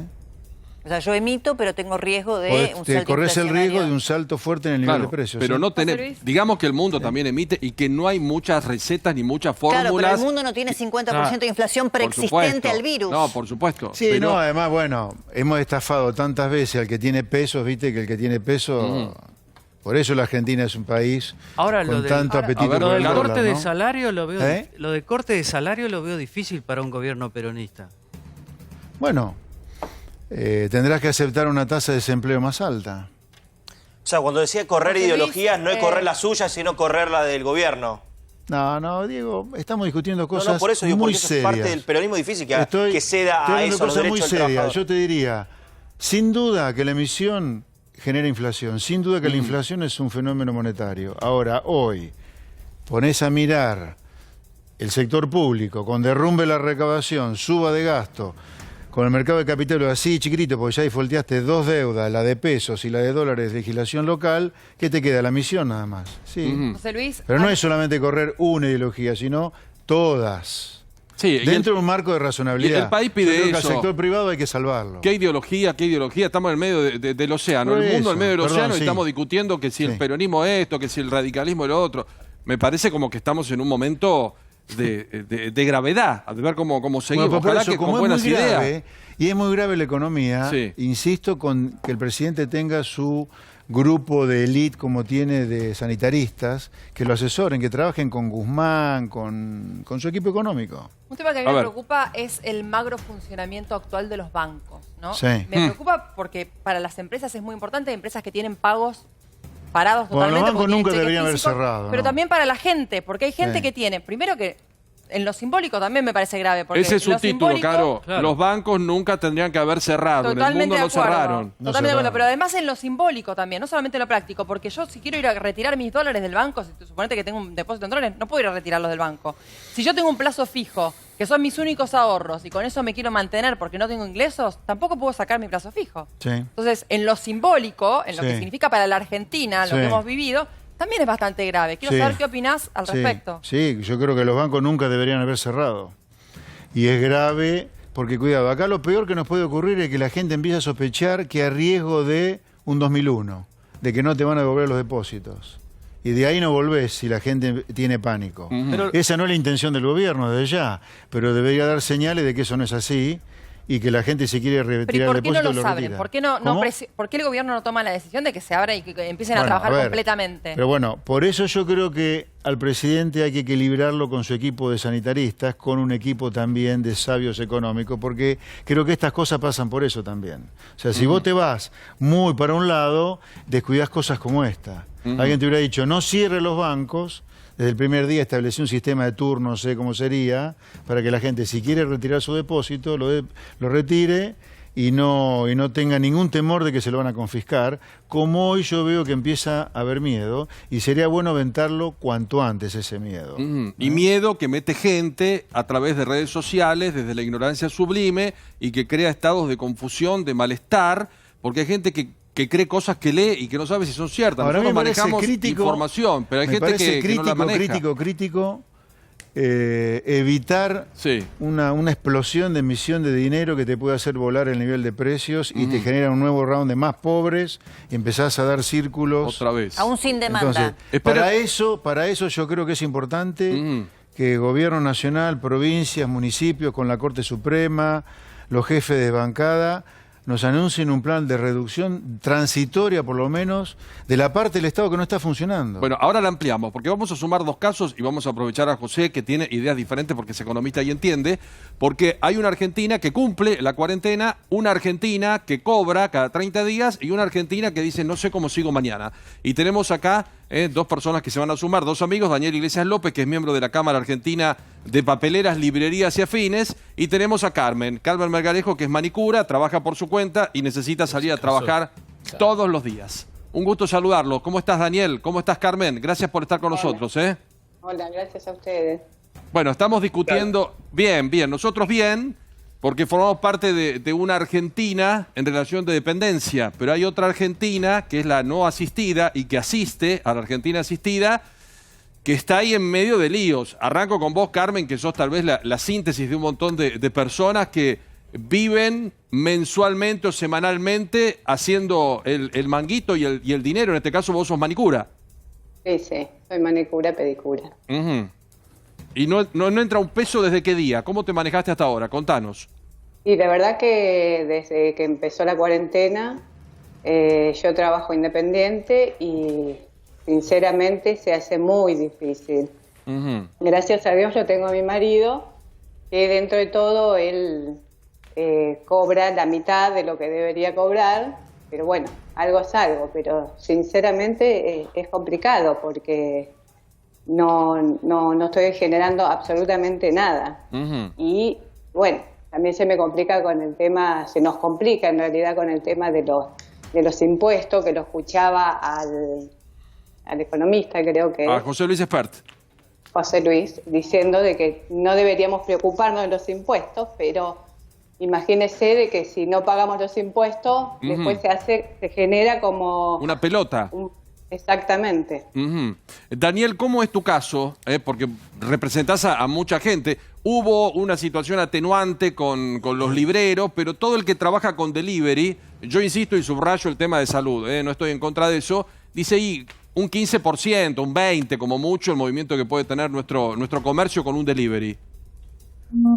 O sea, yo emito, pero tengo riesgo de un salto corres el riesgo de un salto fuerte en el nivel de precios. Pero no tenés, digamos que el mundo también emite y que no hay muchas recetas ni muchas fórmulas. Claro, pero el mundo no tiene 50% de inflación preexistente al virus. No, por supuesto. Sí, pero además, bueno, hemos estafado tantas veces al que tiene pesos, viste, que el que tiene peso... Por eso la Argentina es un país con tanto apetito por el dólar, corte de salario lo de corte de salario lo veo difícil para un gobierno peronista. Bueno... tendrás que aceptar una tasa de desempleo más alta. O sea, cuando decía correr ideologías, no es correr la suya, sino correr la del gobierno. No, Diego, estamos discutiendo cosas por eso, digo, muy porque eso serias. es parte del peronismo difícil, que ceda a eso, los derechos del trabajador. Yo te diría, sin duda que la emisión genera inflación, sin duda que la inflación es un fenómeno monetario. Ahora, hoy, ponés a mirar el sector público, con derrumbe la recaudación, suba de gasto, con el mercado de capitales así chiquitito, porque ya defaulteaste 2 deudas, la de pesos y la de dólares, legislación local, ¿qué te queda? La emisión nada más. Sí. José Luis, pero no es solamente correr una ideología, sino todas. Sí, dentro de un marco de razonabilidad. El país pide eso. Al sector privado hay que salvarlo. ¿Qué ideología? Estamos en el medio del océano. El mundo en el medio del océano y estamos discutiendo que si el peronismo es esto, que si el radicalismo es lo otro. Me parece como que estamos en un momento de gravedad, a ver cómo seguimos. Bueno, ojalá eso, que con buenas ideas. Y es muy grave la economía. Insisto con que el presidente tenga su grupo de élite como tiene de sanitaristas, que lo asesoren, que trabajen con Guzmán, con su equipo económico. Un tema que a mí me preocupa es el magro funcionamiento actual de los bancos, ¿no? Sí. Me preocupa porque para las empresas es muy importante, empresas que tienen pagos parados totalmente. Los bancos nunca deberían haber cerrado. Pero también para la gente, porque hay gente que tiene, primero que en lo simbólico también me parece grave. Porque ese es un título, Caro. Claro. Los bancos nunca tendrían que haber cerrado. En el mundo no cerraron. Totalmente de acuerdo, pero además en lo simbólico también, no solamente en lo práctico, porque yo si quiero ir a retirar mis dólares del banco, si suponete que tengo un depósito en dólares, no puedo ir a retirarlos del banco. Si yo tengo un plazo fijo, que son mis únicos ahorros, y con eso me quiero mantener porque no tengo ingresos, tampoco puedo sacar mi plazo fijo. Sí. Entonces, en lo simbólico, en lo que significa para la Argentina, lo que hemos vivido, también es bastante grave. Quiero saber qué opinás al respecto. Sí, yo creo que los bancos nunca deberían haber cerrado. Y es grave porque, cuidado, acá lo peor que nos puede ocurrir es que la gente empiece a sospechar que a riesgo de un 2001, de que no te van a devolver los depósitos. Y de ahí no volvés si la gente tiene pánico. Esa no es la intención del gobierno desde ya, pero debería dar señales de que eso no es así y que la gente se quiere retirar el depósito. ¿Por qué no lo saben? ¿Por qué el gobierno no toma la decisión de que se abra y que empiecen a trabajar completamente? Pero bueno, por eso yo creo que al presidente hay que equilibrarlo con su equipo de sanitaristas, con un equipo también de sabios económicos, porque creo que estas cosas pasan por eso también. O sea, si vos te vas muy para un lado, descuidás cosas como esta. Alguien te hubiera dicho, no cierre los bancos. Desde el primer día establecí un sistema de turno, no sé cómo sería, para que la gente, si quiere retirar su depósito, lo retire y no tenga ningún temor de que se lo van a confiscar, como hoy yo veo que empieza a haber miedo, y sería bueno aventarlo cuanto antes ese miedo. Y miedo que mete gente a través de redes sociales, desde la ignorancia sublime, y que crea estados de confusión, de malestar, porque hay gente que cree cosas que lee y que no sabe si son ciertas. Ahora nosotros manejamos información, pero hay gente que no la maneja. Crítico, evitar una explosión de emisión de dinero que te puede hacer volar el nivel de precios y te genera un nuevo round de más pobres y empezás a dar círculos. Otra vez. Aún sin demanda. Entonces, para eso yo creo que es importante que Gobierno Nacional, provincias, municipios, con la Corte Suprema, los jefes de bancada, nos anuncien un plan de reducción transitoria, por lo menos, de la parte del Estado que no está funcionando. Bueno, ahora la ampliamos, porque vamos a sumar dos casos y vamos a aprovechar a José, que tiene ideas diferentes porque es economista y entiende, porque hay una Argentina que cumple la cuarentena, una Argentina que cobra cada 30 días y una Argentina que dice no sé cómo sigo mañana. Y tenemos acá dos personas que se van a sumar, dos amigos, Daniel Iglesias López, que es miembro de la Cámara Argentina de Papeleras, Librerías y Afines, y tenemos a Carmen Melgarejo, que es manicura, trabaja por su cuenta y necesita salir a trabajar todos los días. Un gusto saludarlo. ¿Cómo estás, Daniel? ¿Cómo estás, Carmen? Gracias por estar con nosotros. Hola, gracias a ustedes. Bueno, estamos discutiendo, bien, nosotros bien, porque formamos parte de una Argentina en relación de dependencia, pero hay otra Argentina que es la no asistida y que asiste a la Argentina asistida, que está ahí en medio de líos. Arranco con vos, Carmen, que sos tal vez la síntesis de un montón de personas que viven mensualmente o semanalmente haciendo el manguito y el dinero. En este caso vos sos manicura. Sí, soy manicura, pedicura. Y no entra un peso ¿desde qué día? ¿Cómo te manejaste hasta ahora? Contanos. Y la verdad que desde que empezó la cuarentena yo trabajo independiente y sinceramente se hace muy difícil. Gracias a Dios yo tengo a mi marido, que dentro de todo él cobra la mitad de lo que debería cobrar, pero bueno, algo es algo, pero sinceramente es complicado porque no estoy generando absolutamente nada. Y bueno, también se me complica con el tema, se nos complica en realidad con el tema de los impuestos, que lo escuchaba al economista, creo que a José Luis Espert. José Luis, diciendo de que no deberíamos preocuparnos de los impuestos, pero imagínese de que si no pagamos los impuestos, después se genera como una pelota. Exactamente. Daniel, ¿cómo es tu caso? Porque representás a mucha gente. Hubo una situación atenuante con los libreros, pero todo el que trabaja con delivery, yo insisto y subrayo el tema de salud, no estoy en contra de eso, dice ahí un 15%, un 20% como mucho el movimiento que puede tener nuestro comercio con un delivery.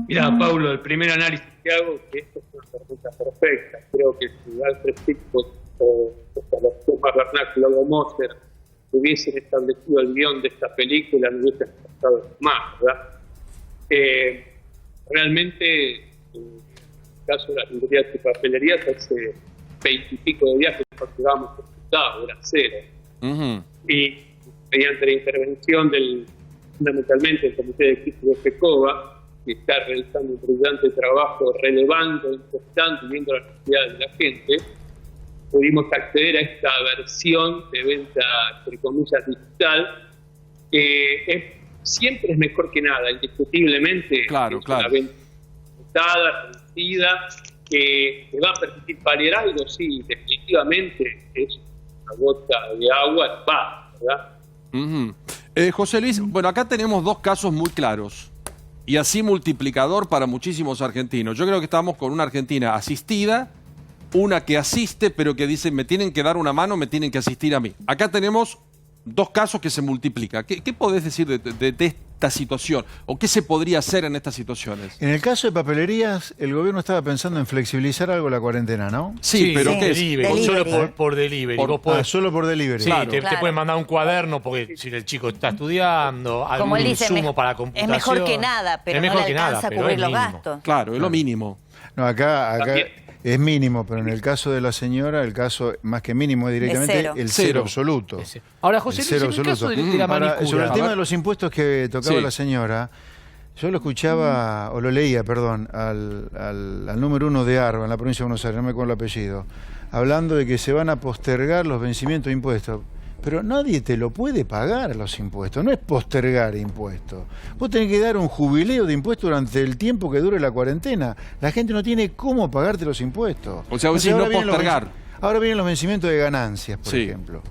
Mira, Paulo, el primer análisis que hago es que esto es una pregunta perfecta. Creo que si Alfred Hitchcock o los Thomas Bernard Lobo Moser hubiesen establecido el guión de esta película, no hubiesen pasado más, ¿verdad? Realmente, en el caso de las librerías y papelerías, hace 20 y pico de viajes porque llegábamos resultados, era cero. Y mediante la intervención del fundamentalmente el Comité de Crisis de FECOBA, que está realizando un brillante trabajo relevando, importante, viendo las necesidades de la gente, pudimos acceder a esta versión de venta, entre comillas, digital, que siempre es mejor que nada, indiscutiblemente. Claro. Una venta reducida, que te va a permitir paliar algo, sí, definitivamente es una gota de agua, ¿verdad? José Luis, bueno, acá tenemos dos casos muy claros y así multiplicador para muchísimos argentinos. Yo creo que estamos con una Argentina asistida, una que asiste, pero que dice, me tienen que dar una mano, me tienen que asistir a mí. Acá tenemos dos casos que se multiplican. ¿Qué podés decir de esta situación? ¿O qué se podría hacer en estas situaciones? En el caso de papelerías, el gobierno estaba pensando en flexibilizar algo la cuarentena, ¿no? Sí, pero ¿qué es? Delivery. Solo por delivery. Solo por delivery. Sí, claro. Te pueden mandar un cuaderno porque si el chico está estudiando, algún insumo para computación. Es mejor que nada, pero no le alcanza a cubrir los gastos. Claro, es lo mínimo. No, acá es mínimo, pero en el caso de la señora, el caso más que mínimo es directamente el cero absoluto. Ahora, José Luis, en el caso de la manicura... Sobre el tema de los impuestos que tocaba la señora, yo lo escuchaba, o lo leía, perdón, al número 1 de ARBA, en la provincia de Buenos Aires, no me acuerdo el apellido, hablando de que se van a postergar los vencimientos de impuestos. Pero nadie te lo puede pagar los impuestos, no es postergar impuestos. Vos tenés que dar un jubileo de impuestos durante el tiempo que dure la cuarentena. La gente no tiene cómo pagarte los impuestos. O sea, vos decís no postergar. Ahora vienen los vencimientos de ganancias, por ejemplo.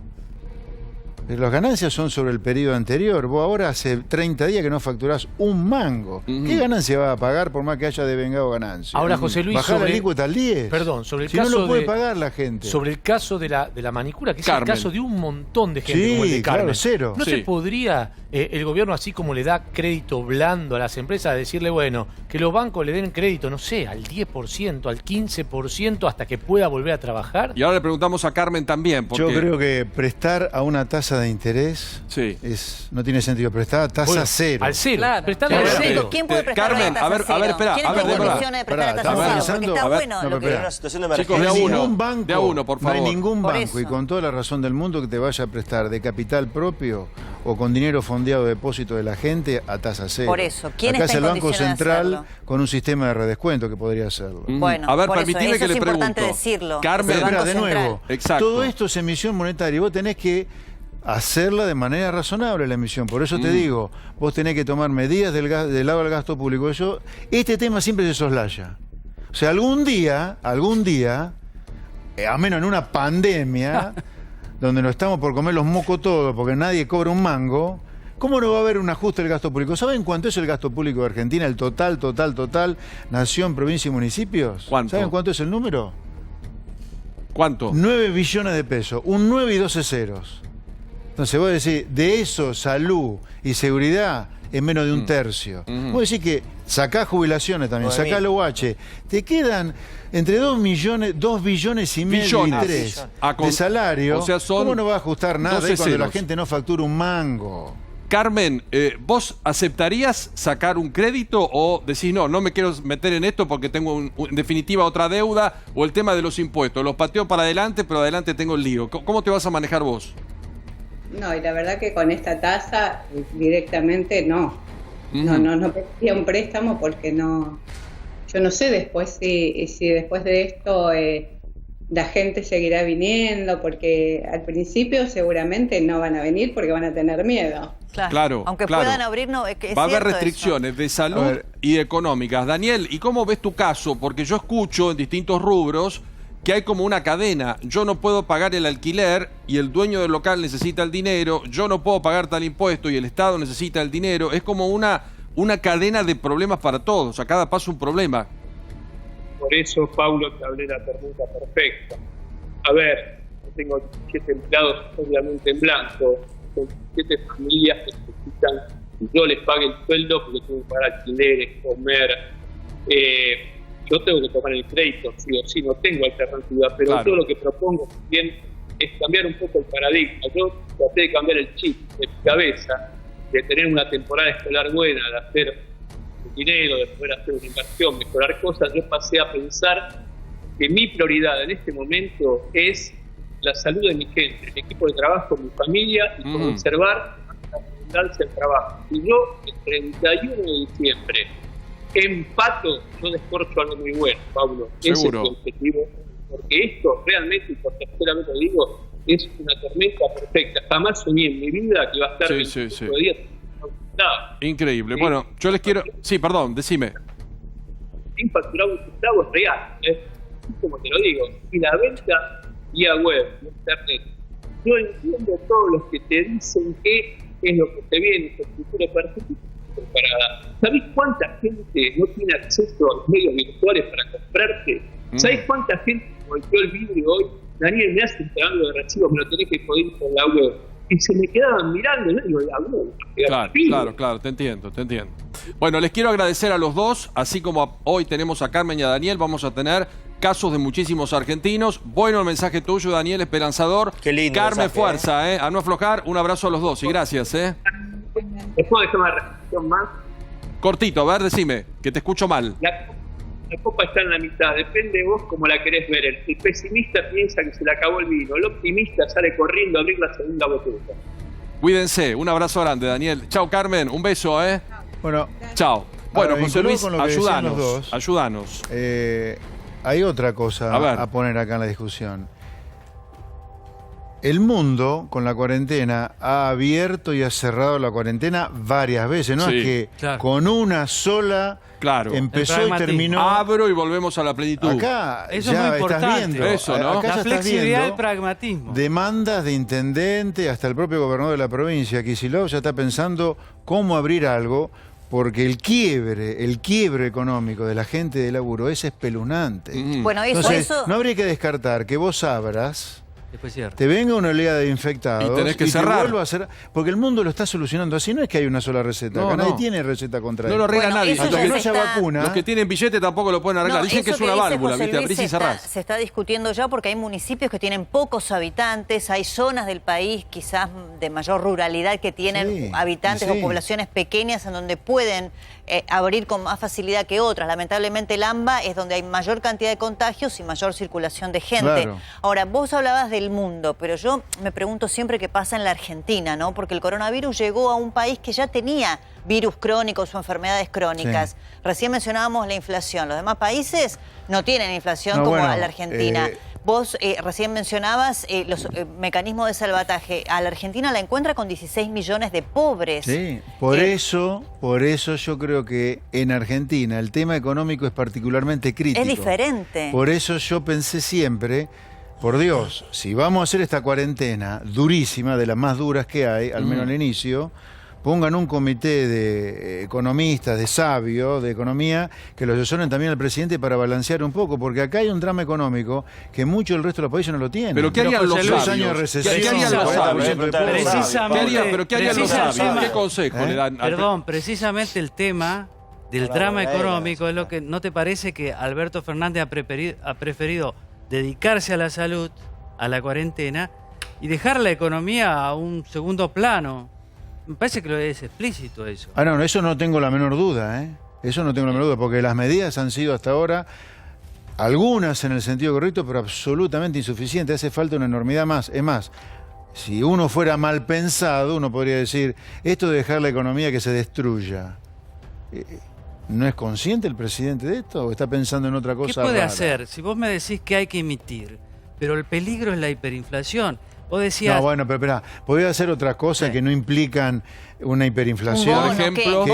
Las ganancias son sobre el periodo anterior. Vos ahora hace 30 días que no facturás un mango. ¿Qué ganancia vas a pagar por más que haya devengado ganancias? Ahora, José Luis, bajar la alícuota al 10. Perdón, sobre el si caso no lo puede pagar la gente. Sobre el caso de la manicura, que es el caso de un montón de gente, sí, como el de Carmen. Claro, cero. ¿No se podría el gobierno, así como le da crédito blando a las empresas, decirle, bueno, que los bancos le den crédito, no sé, al 10%, al 15%, hasta que pueda volver a trabajar? Y ahora le preguntamos a Carmen también. Porque... Yo creo que prestar a una tasa de interés no tiene sentido. Prestar a tasa cero. Al cero. Claro. Prestar al cero. ¿Quién puede prestar Carmen, a tasa cero? espera. ¿Quién tiene condiciones de prestar a tasa cero? Porque está bueno lo que... una situación de emergencia. Chicos, de a uno, por favor. No hay ningún banco, y con toda la razón del mundo, que te vaya a prestar de capital propio o con dinero fondeado de depósito de la gente a tasa cero. Por eso, ¿quién Acá está es el en Banco condiciones de Central hacerlo? con un sistema de redescuento que podría hacerlo. Bueno, a ver, por permitime eso que le es importante pregunto. decirlo. Carmen, espera, de nuevo, exacto. Todo esto es emisión monetaria y vos tenés que hacerla de manera razonable la emisión. Por eso te digo, vos tenés que tomar medidas del lado del gasto público. Este tema siempre se soslaya. O sea, algún día, a menos en una pandemia, donde nos estamos por comer los mocos todos porque nadie cobra un mango, ¿cómo no va a haber un ajuste del gasto público? ¿Saben cuánto es el gasto público de Argentina? El total, nación, provincia y municipios. ¿Cuánto? ¿Saben cuánto es el número? ¿Cuánto? 9 billones de pesos. Un 9 y 12 ceros. Entonces vos decís, de eso, salud y seguridad es menos de un tercio. Vos decís que sacás jubilaciones también, sacás los UH, te quedan entre 2 billones y medio y 3 de salario. O sea, ¿Cómo no va a ajustar nada cuando ceros. la gente no factura un mango? Carmen, ¿vos aceptarías sacar un crédito o decís no me quiero meter en esto porque tengo en definitiva otra deuda, o el tema de los impuestos? Los pateo para adelante, pero adelante tengo el lío. ¿Cómo te vas a manejar vos? No, y la verdad que con esta tasa directamente no. No pediría un préstamo porque no. Yo no sé después si después de esto la gente seguirá viniendo, porque al principio seguramente no van a venir porque van a tener miedo. Claro. Aunque puedan abrir, no, es va a haber restricciones de salud y económicas. Daniel, ¿y cómo ves tu caso? Porque yo escucho en distintos rubros que hay como una cadena. Yo no puedo pagar el alquiler y el dueño del local necesita el dinero. Yo no puedo pagar tal impuesto y el Estado necesita el dinero. Es como una cadena de problemas para todos. A cada paso un problema. Por eso, Paulo, te hablé la pregunta perfecta. A ver, yo tengo 17 empleados obviamente en blanco, son 17 familias que necesitan que yo les pague el sueldo porque tengo que pagar alquileres, comer. Yo tengo que tomar el crédito, sí o sí, no tengo alternativa, pero todo lo que propongo también es cambiar un poco el paradigma. Yo traté de cambiar el chip de mi cabeza, de tener una temporada escolar buena, de hacer dinero, de poder hacer una inversión, mejorar cosas. Yo pasé a pensar que mi prioridad en este momento es la salud de mi gente, el equipo de trabajo, mi familia, y conservar redundancia al trabajo. Si yo el 31 de diciembre empato, yo descorcho algo muy bueno, Pablo. Seguro. Ese es el objetivo. Porque esto realmente, y por tercera vez lo digo, es una tormenta perfecta. Jamás soñé en mi vida que iba a estar 25 días. Increíble. Bueno, yo les quiero... Sí, perdón, decime. Sin facturar un centavo es real, como te lo digo. Y la venta vía web, internet. Yo entiendo a todos los que te dicen que es lo que te viene, tu futuro perfecto. ¿Sabés cuánta gente no tiene acceso a los medios virtuales para comprarte? ¿Sabés cuánta gente golpeó el vidrio hoy? Daniel, me hace pagando de recibo, me lo tenés que poder por la web. Y se me quedaban mirando, ¿no? Digo, Claro, te entiendo. Bueno, les quiero agradecer a los dos, así como hoy tenemos a Carmen y a Daniel, vamos a tener casos de muchísimos argentinos. Bueno el mensaje tuyo, Daniel, esperanzador. Qué lindo Carmen, mensaje, fuerza, a no aflojar. Un abrazo a los dos y gracias. ¿Puedo dejar una reflexión más? Cortito, a ver, decime, que te escucho mal. La copa está en la mitad, depende de vos cómo la querés ver. El pesimista piensa que se le acabó el vino, el optimista sale corriendo a abrir la segunda botella. Cuídense, un abrazo grande, Daniel. Chao, Carmen, un beso, Bueno, chao. Bueno, José Luis, ayúdanos. Ayúdanos. Hay otra cosa a poner acá en la discusión. El mundo, con la cuarentena, ha abierto y ha cerrado la cuarentena varias veces. No es que con una sola empezó y terminó. Abro y volvemos a la plenitud. Acá eso es muy importante. Eso, ¿no? Acá la flexibilidad y el pragmatismo. Demandas de intendente, hasta el propio gobernador de la provincia, Kicillof, ya está pensando cómo abrir algo, porque el quiebre económico de la gente de laburo es espeluznante. Bueno, Entonces, no habría que descartar que vos abras, te venga una oleada de infectados y tenés que cerrar. Te vuelva a cerrar, porque el mundo lo está solucionando así. No es que hay una sola receta. Acá nadie tiene receta contra él. No lo arregla nadie. Hasta que no haya vacuna. Los que tienen billete tampoco lo pueden arreglar. Dicen que es una válvula, ¿viste? Abrís y cerrás. Se está discutiendo ya porque hay municipios que tienen pocos habitantes, hay zonas del país quizás de mayor ruralidad que tienen habitantes o poblaciones pequeñas en donde pueden abrir con más facilidad que otras. Lamentablemente el AMBA es donde hay mayor cantidad de contagios y mayor circulación de gente. Ahora, vos hablabas del mundo, pero yo me pregunto siempre qué pasa en la Argentina, ¿no? Porque el coronavirus llegó a un país que ya tenía virus crónicos o enfermedades crónicas. Recién mencionábamos la inflación. Los demás países no tienen inflación como la Argentina. Vos recién mencionabas los mecanismos de salvataje. A la Argentina la encuentra con 16 millones de pobres. Sí, por eso yo creo que en Argentina el tema económico es particularmente crítico. Es diferente. Por eso yo pensé siempre, por Dios, si vamos a hacer esta cuarentena durísima, de las más duras que hay, al menos al inicio, pongan un comité de economistas, de sabios, de economía, que lo asesoren también al presidente para balancear un poco, porque acá hay un drama económico que mucho el resto de los países no lo tienen. Pero ¿qué harían los sabios? Años de recesión, ¿Qué harían los sabios? Precisamente, ¿Qué harían los sabios? ¿Qué consejo le dan? Perdón, precisamente el tema del drama económico es lo que no te parece que Alberto Fernández ha preferido dedicarse a la salud, a la cuarentena, y dejar la economía a un segundo plano. Me parece que lo es explícito eso. No, eso no tengo la menor duda, Eso no tengo la menor duda, porque las medidas han sido hasta ahora, algunas en el sentido correcto, pero absolutamente insuficientes. Hace falta una enormidad más. Es más, si uno fuera mal pensado, uno podría decir, esto de dejar la economía que se destruya. ¿No es consciente el presidente de esto o está pensando en otra cosa? ¿Qué puede hacer? Si vos me decís que hay que emitir, pero el peligro es la hiperinflación. Vos decías... No, bueno, pero espera, podría hacer otras cosas que no implican una hiperinflación. Por ejemplo,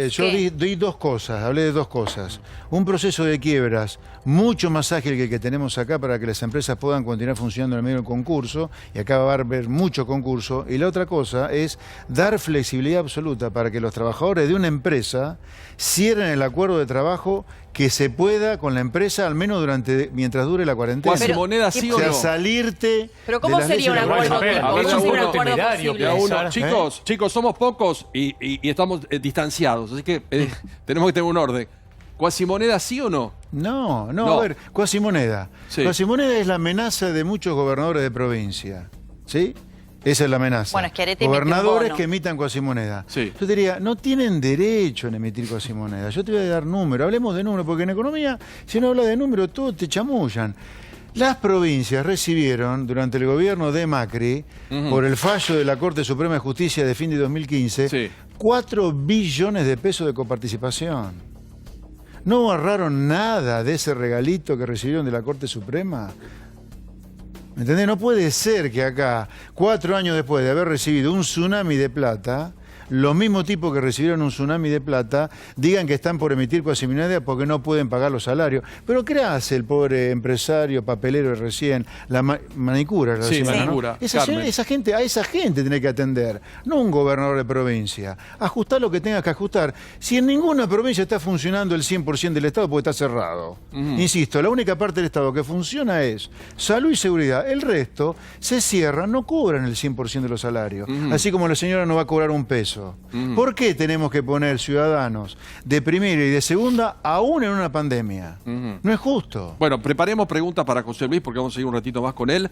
yo di dos cosas, hablé de dos cosas. Un proceso de quiebras mucho más ágil que el que tenemos acá para que las empresas puedan continuar funcionando en el medio del concurso, y acá va a haber mucho concurso. Y la otra cosa es dar flexibilidad absoluta para que los trabajadores de una empresa cierren el acuerdo de trabajo que se pueda con la empresa, al menos mientras dure la cuarentena. ¿Cuasimoneda sí o no? O sea, salirte. Pero ¿cómo sería un acuerdo? Chicos, somos pocos y estamos distanciados, así que tenemos que tener un orden. ¿Cuasimoneda sí o no? No, a ver, cuasimoneda. Sí. Cuasimoneda es la amenaza de muchos gobernadores de provincia, ¿sí? Esa es la amenaza. Bueno, es que gobernadores que emitan cuasimoneda. Sí. Yo te diría, no tienen derecho en emitir cuasimoneda. Yo te voy a dar número. Hablemos de número, porque en economía, si uno habla de número, todos te chamullan. Las provincias recibieron, durante el gobierno de Macri, por el fallo de la Corte Suprema de Justicia de fin de 2015, 4 billones de pesos de coparticipación. ¿No ahorraron nada de ese regalito que recibieron de la Corte Suprema? ¿Me entendés? No puede ser que acá, 4 años después de haber recibido un tsunami de plata, los mismos tipos que recibieron un tsunami de plata digan que están por emitir cuasimoneda porque no pueden pagar los salarios. Pero ¿qué hace el pobre empresario papelero recién? La manicura. La semana, ¿no? Esa gente, a esa gente tiene que atender, no un gobernador de provincia. Ajustar lo que tenga que ajustar. Si en ninguna provincia está funcionando el 100% del Estado porque está cerrado. Insisto, la única parte del Estado que funciona es salud y seguridad. El resto se cierra, no cobran el 100% de los salarios. Así como la señora no va a cobrar un peso. ¿Por qué tenemos que poner ciudadanos de primera y de segunda aún en una pandemia? No es justo. Bueno, preparemos preguntas para José Luis porque vamos a seguir un ratito más con él,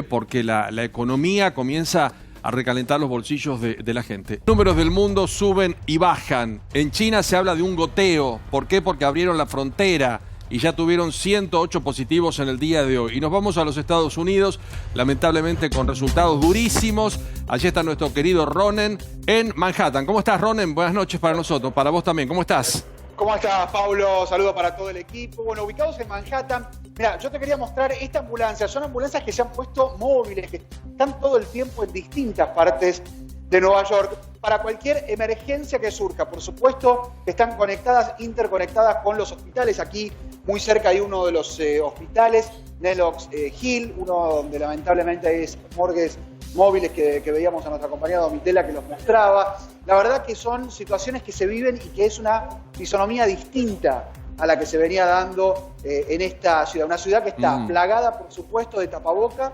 porque la economía comienza a recalentar los bolsillos de la gente. Números del mundo suben y bajan. En China se habla de un goteo. ¿Por qué? Porque abrieron la frontera y ya tuvieron 108 positivos en el día de hoy. Y nos vamos a los Estados Unidos, lamentablemente con resultados durísimos. Allí está nuestro querido Ronen en Manhattan. ¿Cómo estás, Ronen? Buenas noches para nosotros, para vos también. ¿Cómo estás? ¿Cómo estás, Pablo? Saludos para todo el equipo. Bueno, ubicados en Manhattan, mira, yo te quería mostrar esta ambulancia. Son ambulancias que se han puesto móviles, que están todo el tiempo en distintas partes de Nueva York, para cualquier emergencia que surja. Por supuesto, están conectadas, interconectadas con los hospitales. Aquí, muy cerca hay uno de los hospitales, Nellox Hill, uno donde lamentablemente hay morgues móviles que veíamos a nuestra compañera Domitela que los mostraba. La verdad que son situaciones que se viven y que es una fisonomía distinta a la que se venía dando en esta ciudad. Una ciudad que está plagada, por supuesto, de tapaboca.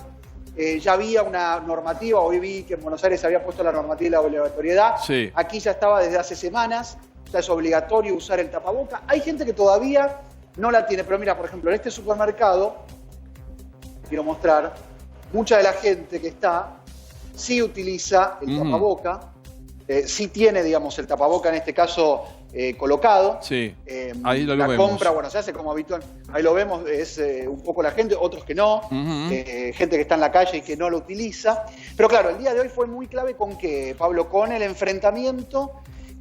Ya había una normativa, hoy vi que en Buenos Aires se había puesto la normativa de la obligatoriedad. Sí. Aquí ya estaba desde hace semanas, ya es obligatorio usar el tapaboca. Hay gente que todavía no la tiene, pero mira, por ejemplo, en este supermercado, quiero mostrar, mucha de la gente que está sí utiliza el tapaboca, sí tiene, digamos, el tapaboca en este caso colocado. Sí, ahí lo vemos. La compra, bueno, se hace como habitual. Ahí lo vemos, es un poco la gente, otros que no, gente que está en la calle y que no lo utiliza. Pero claro, el día de hoy fue muy clave con que, Pablo, con el enfrentamiento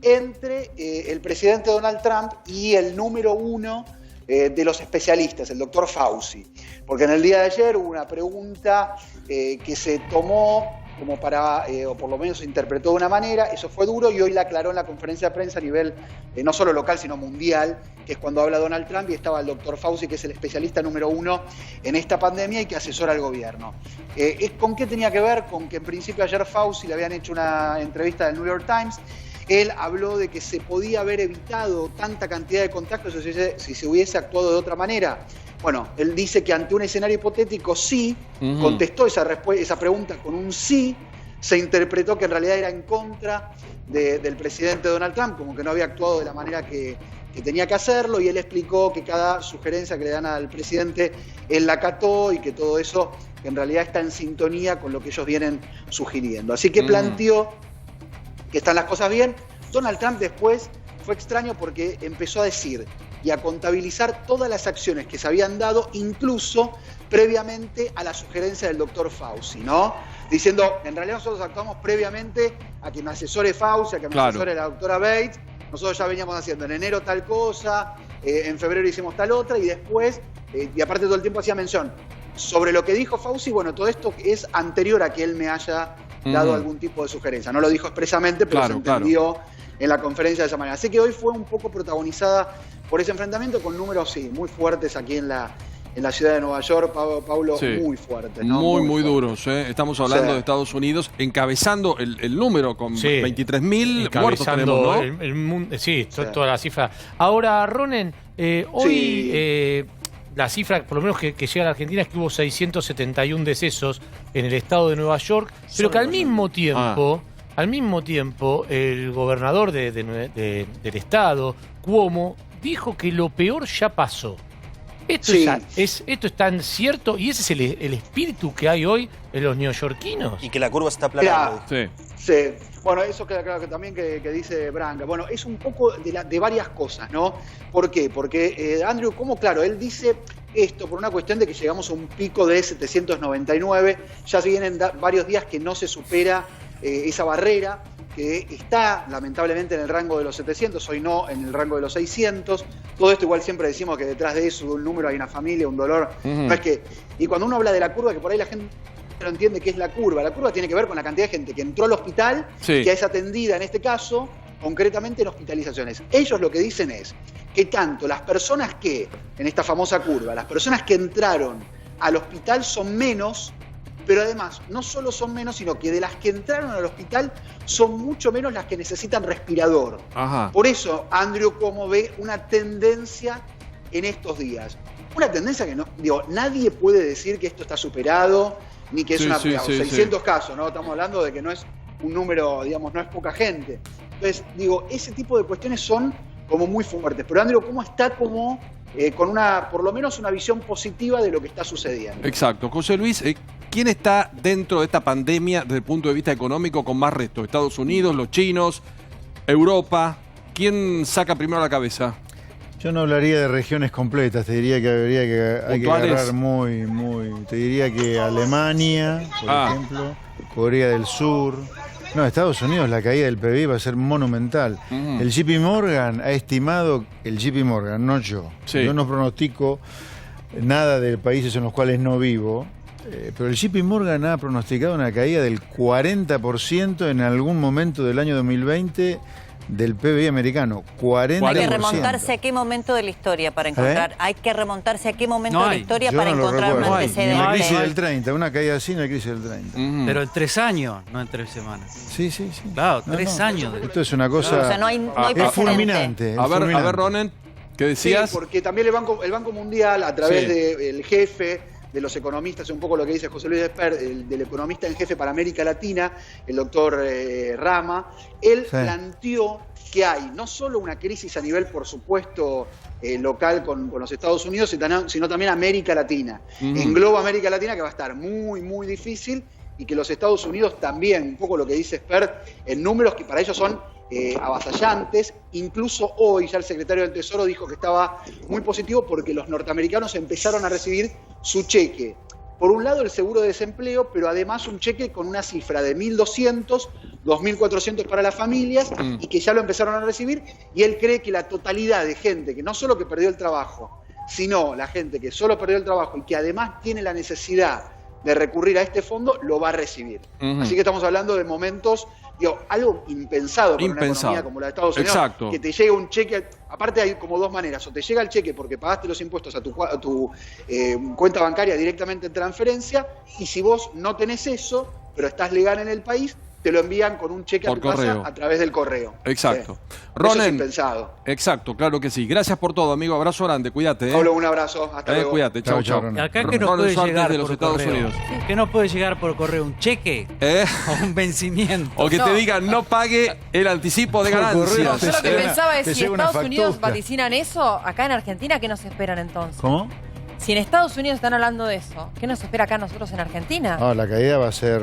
entre el presidente Donald Trump y el número 1 de los especialistas, el doctor Fauci. Porque en el día de ayer hubo una pregunta que se tomó como para, o por lo menos se interpretó de una manera, eso fue duro y hoy la aclaró en la conferencia de prensa a nivel no solo local sino mundial, que es cuando habla Donald Trump y estaba el doctor Fauci, que es el especialista número 1 en esta pandemia y que asesora al gobierno. ¿Con qué tenía que ver? Con que en principio ayer Fauci le habían hecho una entrevista del New York Times. Él habló de que se podía haber evitado tanta cantidad de contagios si se hubiese actuado de otra manera. Bueno, él dice que ante un escenario hipotético sí, contestó esa pregunta con un sí, se interpretó que en realidad era en contra del presidente Donald Trump, como que no había actuado de la manera que tenía que hacerlo, y él explicó que cada sugerencia que le dan al presidente, él la acató y que todo eso en realidad está en sintonía con lo que ellos vienen sugiriendo. Así que planteó que están las cosas bien. Donald Trump después fue extraño porque empezó a decir y a contabilizar todas las acciones que se habían dado, incluso previamente a la sugerencia del doctor Fauci, ¿no? Diciendo, en realidad nosotros actuamos previamente a que me asesore Fauci, a que me asesore la doctora Bates, nosotros ya veníamos haciendo en enero tal cosa, en febrero hicimos tal otra, y después, y aparte todo el tiempo hacía mención, sobre lo que dijo Fauci, bueno, todo esto es anterior a que él me haya dado algún tipo de sugerencia. No lo dijo expresamente, pero se entendió en la conferencia de esa manera. Así que hoy fue un poco protagonizada por ese enfrentamiento con números, sí, muy fuertes aquí en la ciudad de Nueva York, Pablo, sí, muy fuertes, ¿no? Muy duros, ¿eh? Estamos hablando de Estados Unidos, encabezando el número con 23.000 muertos tenemos, ¿no? Sí, toda la cifra. Ahora, Ronen, hoy la cifra, por lo menos que llega a la Argentina, es que hubo 671 decesos en el estado de Nueva York, pero que al mismo tiempo, el gobernador del estado, Cuomo, dijo que lo peor ya pasó. Esto es tan cierto, y ese es el espíritu que hay hoy en los neoyorquinos. Y que la curva se está aplanando. Sí. Bueno, eso queda claro que también que dice Branca. Bueno, es un poco de varias cosas, ¿no? ¿Por qué? Porque Andrew, como claro, él dice, esto por una cuestión de que llegamos a un pico de 799, ya se vienen varios días que no se supera esa barrera, que está lamentablemente en el rango de los 700, hoy no en el rango de los 600. Todo esto igual siempre decimos que detrás de eso, de un número, hay una familia, un dolor. No es que, y cuando uno habla de la curva, que por ahí la gente no entiende qué es la curva tiene que ver con la cantidad de gente que entró al hospital, que es atendida en este caso, concretamente en hospitalizaciones. Ellos lo que dicen es que tanto las personas que, en esta famosa curva, las personas que entraron al hospital son menos, pero además no solo son menos, sino que de las que entraron al hospital son mucho menos las que necesitan respirador. Ajá. Por eso, Andrew, ¿cómo ve una tendencia en estos días? Una tendencia que no, digo, nadie puede decir que esto está superado, ni que es 600 casos, ¿no? Estamos hablando de que no es un número, digamos, no es poca gente. Entonces, digo, ese tipo de cuestiones son como muy fuertes. Pero Andrew, ¿cómo está como con una, por lo menos una visión positiva de lo que está sucediendo? Exacto. José Luis, ¿quién está dentro de esta pandemia desde el punto de vista económico con más reto? ¿Estados Unidos, los chinos, Europa? ¿Quién saca primero la cabeza? Yo no hablaría de regiones completas, te diría que habría que hay que agarrar muy, te diría que Alemania, por ejemplo, Corea del Sur. No, Estados Unidos, la caída del PBI va a ser monumental. El JP Morgan ha estimado, el JP Morgan, no yo. Yo no pronostico nada de países en los cuales no vivo, pero el JP Morgan ha pronosticado una caída del 40% en algún momento del año 2020 del PBI americano. 40%. Hay que remontarse a qué momento de la historia para encontrar. Hay que remontarse a qué momento de la historia para encontrar un antecedente. En la crisis del 30, una caída así en la crisis del 30. Pero en 3 años, no en 3 semanas. Sí. Claro, 3 años. Esto es una cosa. O sea, no hay es fulminante. A ver, Ronen, ¿qué decías? Sí, porque también el Banco Mundial, a través del jefe de los economistas, un poco lo que dice José Luis Espert, del economista en jefe para América Latina, el doctor Rama, él planteó que hay no solo una crisis a nivel, por supuesto, local con los Estados Unidos, sino también América Latina. Engloba América Latina, que va a estar muy, muy difícil, y que los Estados Unidos también, un poco lo que dice Espert, en números que para ellos son avasallantes. Incluso hoy ya el secretario del Tesoro dijo que estaba muy positivo porque los norteamericanos empezaron a recibir su cheque. Por un lado el seguro de desempleo, pero además un cheque con una cifra de 1.200, 2.400 para las familias, y que ya lo empezaron a recibir, y él cree que la totalidad de gente que no solo que perdió el trabajo, sino la gente que solo perdió el trabajo y que además tiene la necesidad de recurrir a este fondo, lo va a recibir. Así que estamos hablando de momentos, digo, algo impensado para una economía como la de Estados Unidos, que te llega un cheque. Aparte hay como dos maneras: o te llega el cheque porque pagaste los impuestos a tu cuenta bancaria directamente en transferencia, y si vos no tenés eso, pero estás legal en el país, te lo envían con un cheque a tu casa a través del correo. Exacto. Ronen, eso es impensado. Exacto, claro que sí. Gracias por todo, amigo. Abrazo grande, cuídate. Pablo, un abrazo. Hasta luego. Cuídate, chau. Acá que nos puede llegar de los Estados Unidos. ¿Qué nos puede llegar por correo? ¿Un cheque? ¿O un vencimiento? O que te digan no pague el anticipo de ganancias. Yo lo que pensaba es, si Estados Unidos vaticinan eso, acá en Argentina, ¿qué nos esperan entonces? ¿Cómo? Si en Estados Unidos están hablando de eso, ¿qué nos espera acá nosotros en Argentina? No, la caída va a ser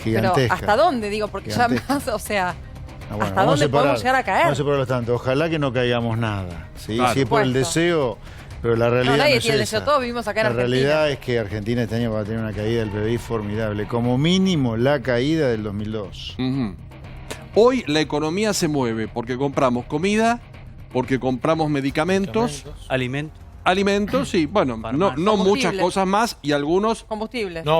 gigantesca. Pero ¿hasta dónde? Digo, porque ya más, o sea, ¿hasta dónde podemos llegar a caer? Vamos a separarlo tanto. Ojalá que no caigamos nada. ¿Sí? Si es por el deseo, pero la realidad nadie no es tiene el esa. deseo, todos vivimos acá en Argentina. La realidad es que Argentina este año va a tener una caída del PBI formidable. Como mínimo, la caída del 2002. Hoy la economía se mueve porque compramos comida, porque compramos medicamentos, alimentos y, bueno, no muchas cosas más, y algunos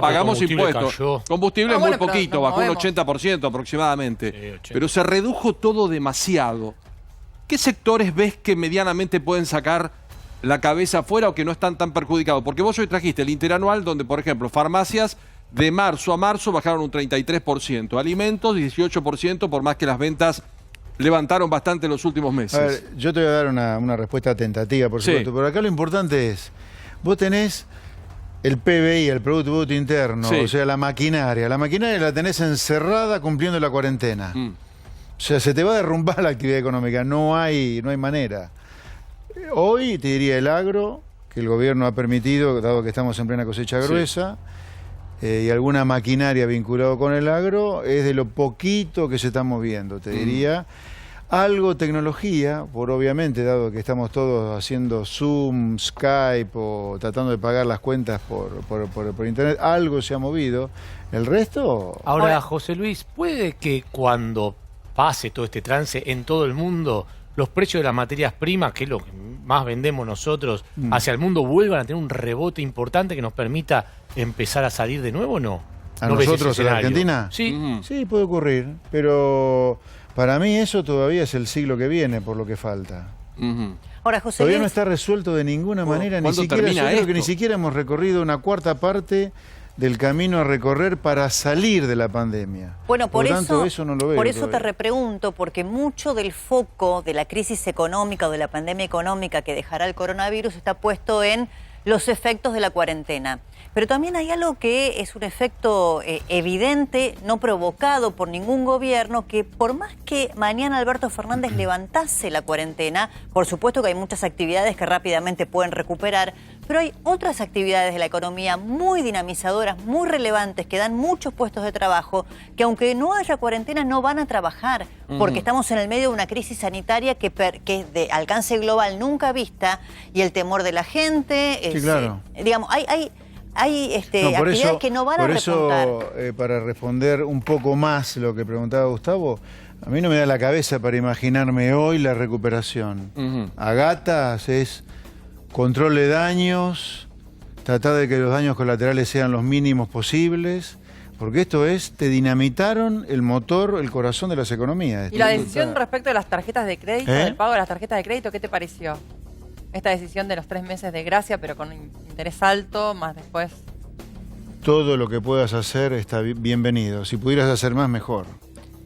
pagamos impuestos. Combustible muy poquito, bajó un 80% aproximadamente. Pero se redujo todo demasiado. ¿Qué sectores ves que medianamente pueden sacar la cabeza afuera o que no están tan perjudicados? Porque vos hoy trajiste el interanual donde, por ejemplo, farmacias de marzo a marzo bajaron un 33%, alimentos 18%, por más que las ventas levantaron bastante en los últimos meses. A ver, yo te voy a dar una respuesta tentativa, por supuesto, pero acá lo importante es, vos tenés el PBI, el Producto Interno, o sea, la maquinaria la tenés encerrada cumpliendo la cuarentena. O sea, se te va a derrumbar la actividad económica, no hay manera. Hoy te diría el agro, que el gobierno ha permitido, dado que estamos en plena cosecha gruesa, y alguna maquinaria vinculada con el agro, es de lo poquito que se está moviendo, te diría. Algo tecnología, por obviamente, dado que estamos todos haciendo Zoom, Skype o tratando de pagar las cuentas por internet, algo se ha movido. El resto... Ahora, José Luis, ¿puede que cuando pase todo este trance en todo el mundo, los precios de las materias primas, que es lo que más vendemos nosotros, hacia el mundo, vuelvan a tener un rebote importante que nos permita empezar a salir de nuevo o no? ¿A nosotros en Argentina? Sí. Sí, puede ocurrir, pero para mí eso todavía es el siglo que viene, por lo que falta. Ahora, José Todavía Luis, no está resuelto de ninguna manera, ni siquiera, yo creo que ni siquiera hemos recorrido una cuarta parte del camino a recorrer para salir de la pandemia. bueno, por tanto, eso no lo veo por eso te todavía. repregunto, porque mucho del foco de la crisis económica o de la pandemia económica que dejará el coronavirus está puesto en los efectos de la cuarentena. Pero también hay algo que es un efecto evidente, no provocado por ningún gobierno, que por más que mañana Alberto Fernández levantase la cuarentena, por supuesto que hay muchas actividades que rápidamente pueden recuperar, pero hay otras actividades de la economía muy dinamizadoras, muy relevantes, que dan muchos puestos de trabajo, que aunque no haya cuarentena no van a trabajar, porque estamos en el medio de una crisis sanitaria que es de alcance global nunca vista, y el temor de la gente, Sí, claro. digamos, hay actividades que no van a repuntar. Por eso, para responder un poco más lo que preguntaba Gustavo, a mí no me da la cabeza para imaginarme hoy la recuperación. A gatas es control de daños, tratar de que los daños colaterales sean los mínimos posibles, porque esto te dinamitaron el motor, el corazón de las economías. ¿Y la decisión respecto de las tarjetas de crédito, del pago de las tarjetas de crédito, qué te pareció? Esta decisión de los 3 meses de gracia, pero con interés alto, más después. Todo lo que puedas hacer está bienvenido. Si pudieras hacer más, mejor.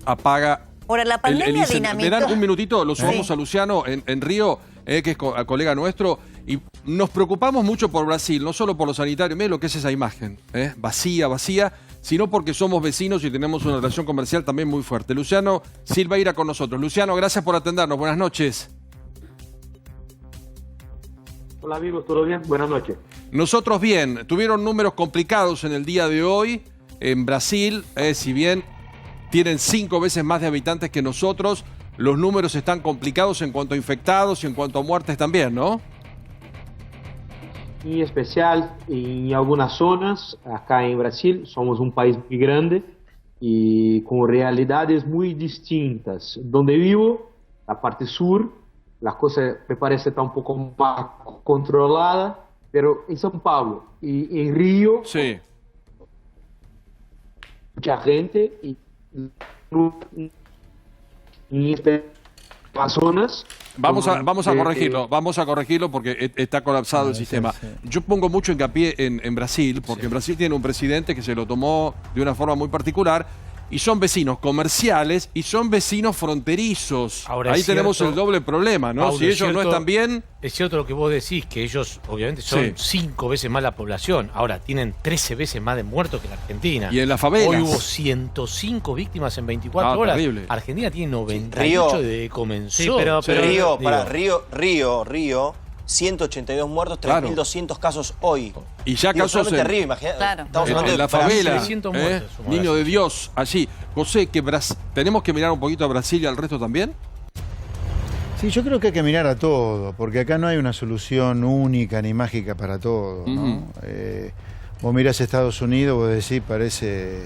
Apaga. Ahora, la pandemia dinamitó. Me dan un minutito, lo sumamos a Luciano en Río, que es colega nuestro, y nos preocupamos mucho por Brasil, no solo por los sanitarios, miren lo que es esa imagen, vacía, sino porque somos vecinos y tenemos una relación comercial también muy fuerte. Luciano Silveira con nosotros. Luciano, gracias por atendernos. Buenas noches. Hola amigos, ¿todo bien? Buenas noches. Nosotros bien, tuvieron números complicados en el día de hoy en Brasil, si bien tienen 5 veces más de habitantes que nosotros, los números están complicados en cuanto a infectados y en cuanto a muertes también, ¿no? En especial en algunas zonas, acá en Brasil, somos un país muy grande y con realidades muy distintas. Donde vivo, la parte sur, la cosa me parece estar un poco más controlada, pero en São Paulo y en Río, sí, mucha gente y las zonas. Vamos a corregirlo porque está colapsado el sistema. Yo pongo mucho hincapié en Brasil, porque Brasil tiene un presidente que se lo tomó de una forma muy particular, y son vecinos comerciales y son vecinos fronterizos. Ahora, ahí tenemos el doble problema, ¿no? Paulo, si ellos no están bien... Es cierto lo que vos decís, que ellos obviamente son 5 veces más la población. Ahora, tienen 13 veces más de muertos que la Argentina. Y en las favelas. Hoy hubo 105 víctimas en 24 horas. Terrible. Argentina tiene 98 desde que comenzó. Sí, pero Río, 182 muertos, 3.200 casos hoy. Y ya casos en, Río, imagínate. Claro. Estamos hablando en de la favela, Niño de Dios, allí. José, ¿tenemos que mirar un poquito a Brasil y al resto también? Sí, yo creo que hay que mirar a todo, porque acá no hay una solución única ni mágica para todo, ¿no? Vos mirás Estados Unidos, vos decís, parece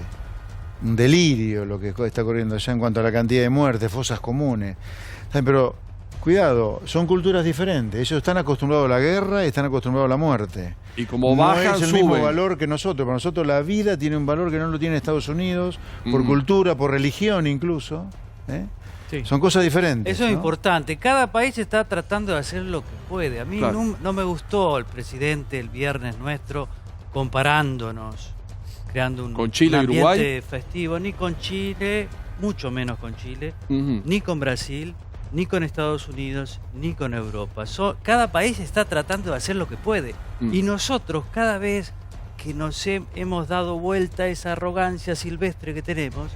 un delirio lo que está ocurriendo allá en cuanto a la cantidad de muertes, fosas comunes. Pero cuidado, son culturas diferentes. Ellos están acostumbrados a la guerra y están acostumbrados a la muerte. Y como bajan, no es el mismo valor que nosotros. Para nosotros la vida tiene un valor que no lo tiene Estados Unidos, por cultura, por religión incluso. Sí. Son cosas diferentes. Eso es importante. Cada país está tratando de hacer lo que puede. A mí no me gustó el presidente el viernes nuestro comparándonos, creando un Chile, ambiente Uruguay festivo, ni con Chile, mucho menos con Chile, ni con Brasil, ni con Estados Unidos, ni con Europa. Cada país está tratando de hacer lo que puede. Y nosotros, cada vez que nos hemos dado vuelta a esa arrogancia silvestre que tenemos,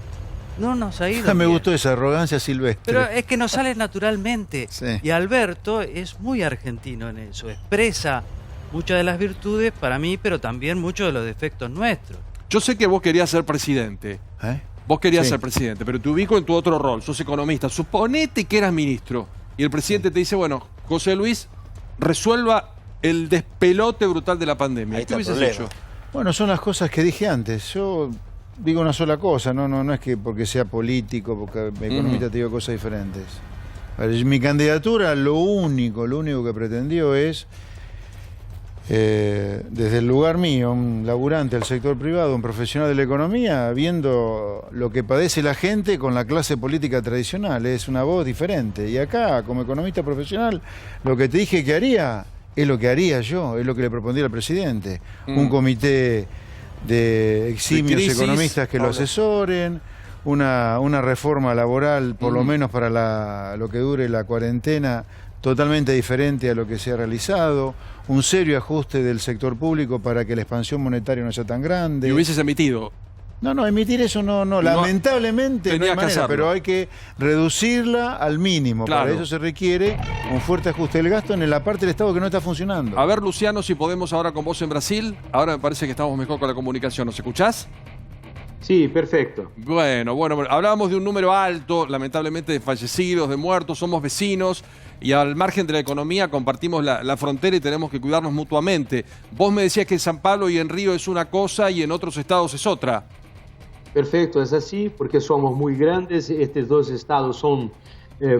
no nos ha ido Me bien. gustó esa arrogancia silvestre. Pero es que nos sale naturalmente. Sí. Y Alberto es muy argentino en eso. Expresa muchas de las virtudes para mí, pero también muchos de los defectos nuestros. Yo sé que vos querías ser presidente. Vos querías ser presidente, pero te ubico en tu otro rol, sos economista. Suponete que eras ministro y el presidente te dice, bueno, José Luis, resuelva el despelote brutal de la pandemia. ¿Qué hubieses hecho? Bueno, son las cosas que dije antes. Yo digo una sola cosa, no es que porque sea político, porque economista te digo cosas diferentes. Mi candidatura, lo único que pretendió es, desde el lugar mío, un laburante del sector privado, un profesional de la economía, viendo lo que padece la gente con la clase política tradicional, es una voz diferente. Y acá, como economista profesional, lo que te dije que haría, es lo que haría yo, es lo que le propondría al presidente. Un comité de eximios economistas que lo asesoren, una reforma laboral, por lo menos para lo que dure la cuarentena, totalmente diferente a lo que se ha realizado, un serio ajuste del sector público para que la expansión monetaria no sea tan grande. ¿Y hubieses emitido? No, emitir eso no, lamentablemente no hay manera, pero hay que reducirla al mínimo. Claro. Para eso se requiere un fuerte ajuste del gasto en la parte del Estado que no está funcionando. A ver, Luciano, si podemos ahora con vos en Brasil. Ahora me parece que estamos mejor con la comunicación. ¿Nos escuchás? Sí, perfecto. Bueno, hablábamos de un número alto, lamentablemente, de fallecidos, de muertos, somos vecinos y al margen de la economía compartimos la frontera y tenemos que cuidarnos mutuamente. Vos me decías que en San Pablo y en Río es una cosa y en otros estados es otra. Perfecto, es así, porque somos muy grandes, estos dos estados son